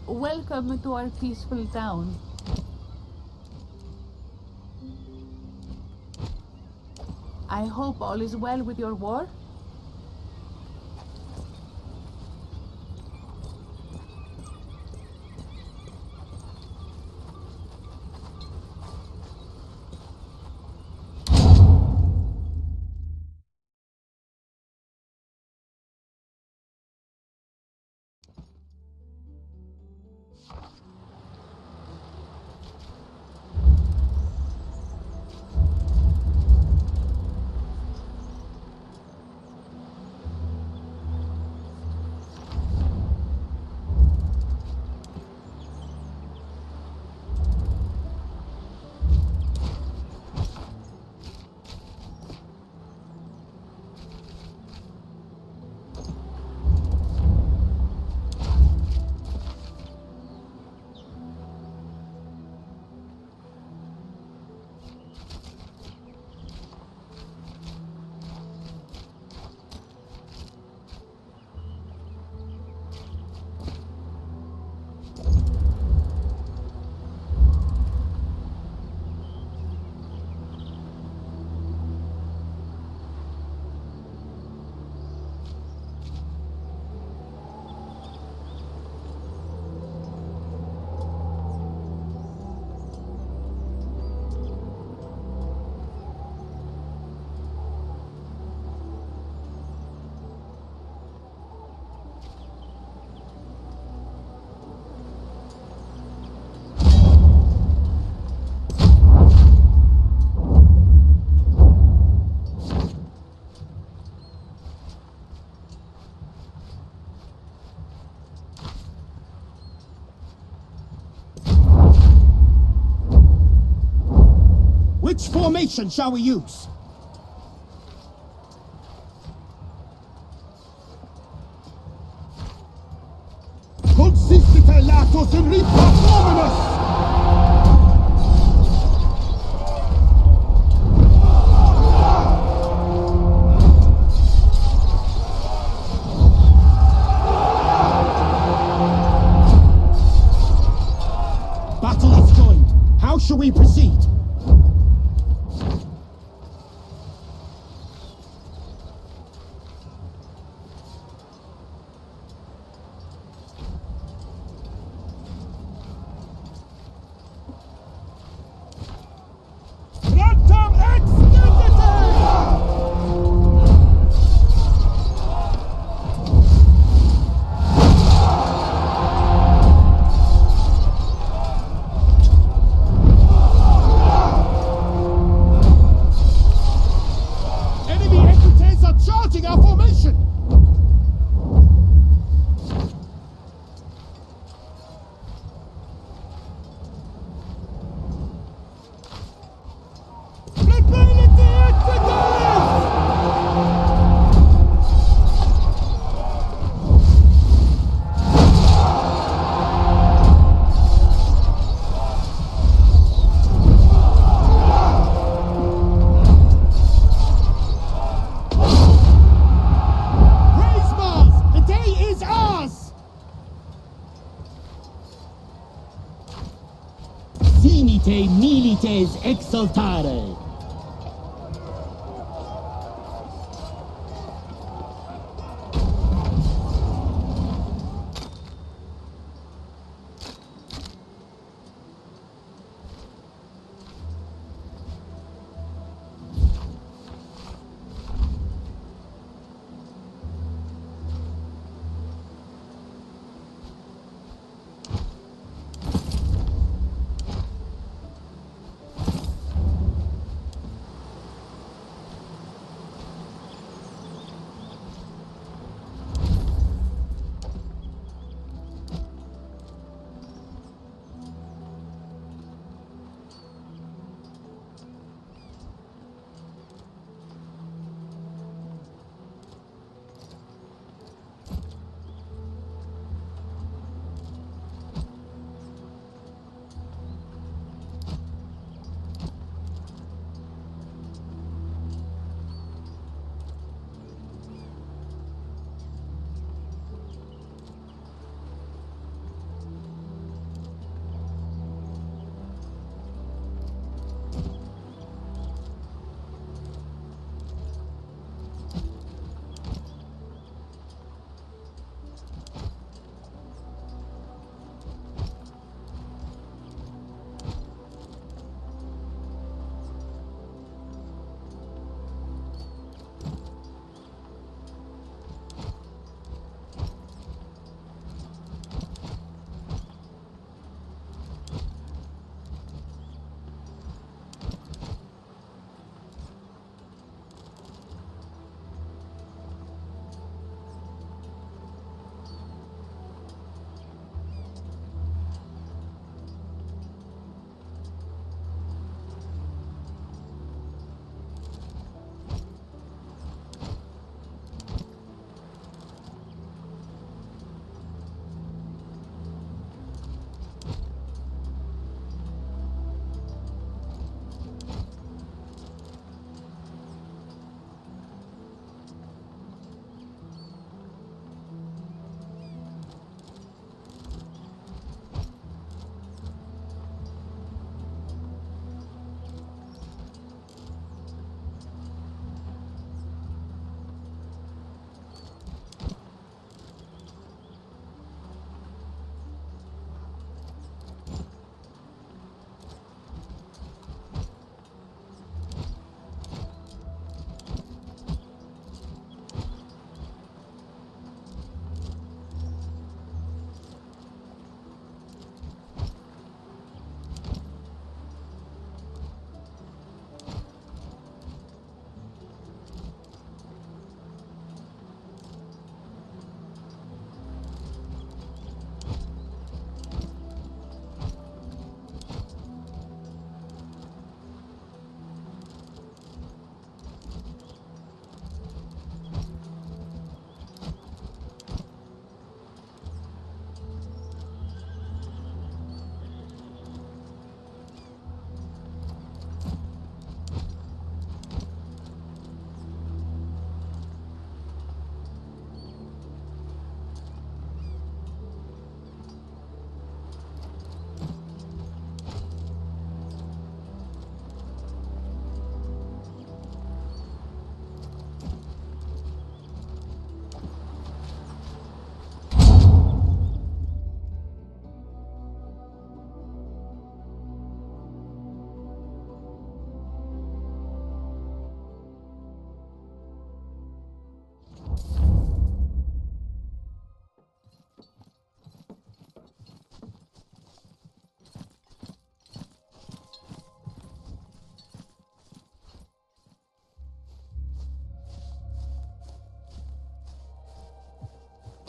Welcome to our peaceful town. I hope all is well with your war. Which formation shall we use? shall we proceed? Finite milites exultare.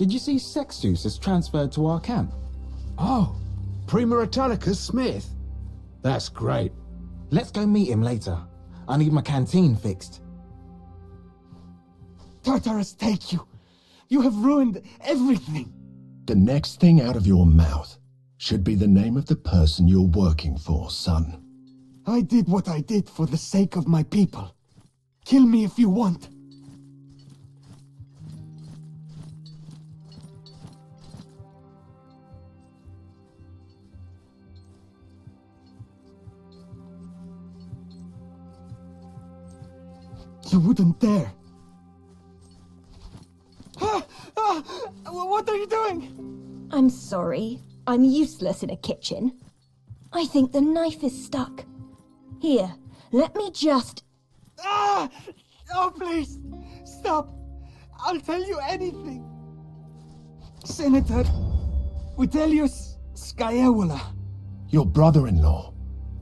Did you see Sextus is transferred to our camp? Oh, Prima Italicus Smith. That's great. Let's go meet him later. I need my canteen fixed. Tartarus, take you. You have ruined everything. The next thing out of your mouth should be the name of the person you're working for, son. I did what I did for the sake of my people. Kill me if you want. You wouldn't dare. What are you doing? I'm sorry. I'm useless in a kitchen. I think the knife is stuck. Here, let me just... Oh, please. Stop. I'll tell you anything. Senator Vitellius Scaevola. Your brother-in-law.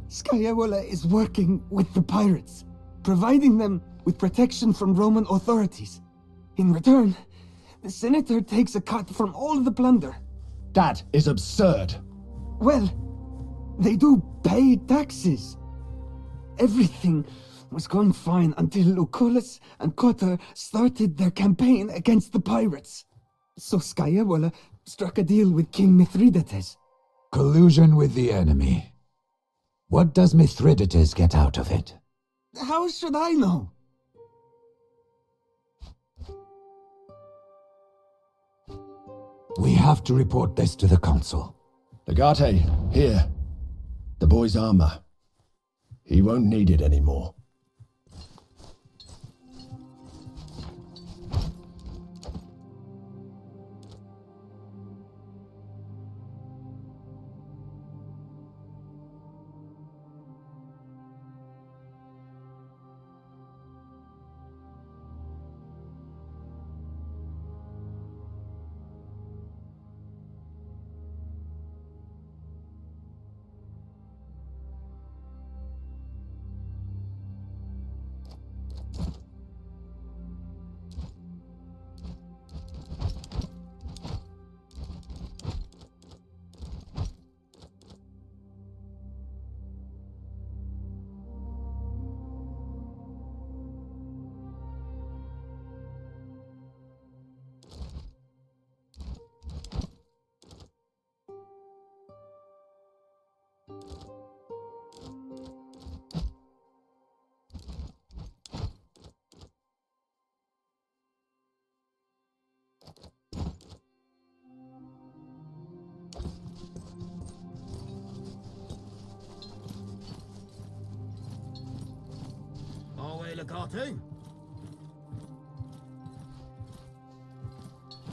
Scaevola is working with the pirates, providing them with protection from Roman authorities. In return, the senator takes a cut from all the plunder. That is absurd. Well, they do pay taxes. Everything was going fine until Lucullus and Cotter started their campaign against the pirates. So Scaevola struck a deal with King Mithridates. Collusion with the enemy. What does Mithridates get out of it? How should I know? We have to report this to the consul. Legate, here. The boy's armor. He won't need it anymore.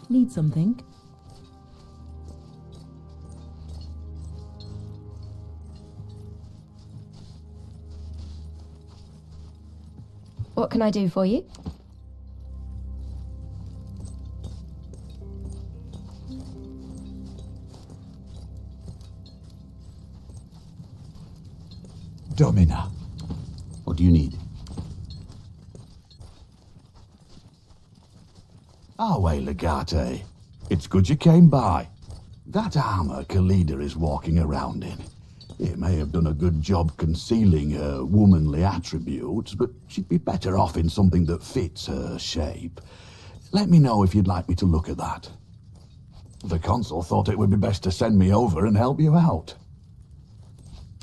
Need something? What can I do for you? Domina. What do you need? Away, Legate. It's good you came by. That armor Kalida is walking around in. It may have done a good job concealing her womanly attributes, but she'd be better off in something that fits her shape. Let me know if you'd like me to look at that. The consul thought it would be best to send me over and help you out.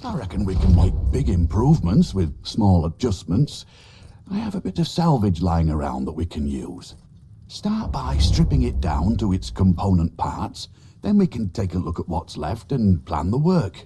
I reckon we can make big improvements with small adjustments. I have a bit of salvage lying around that we can use. Start by stripping it down to its component parts, then we can take a look at what's left and plan the work.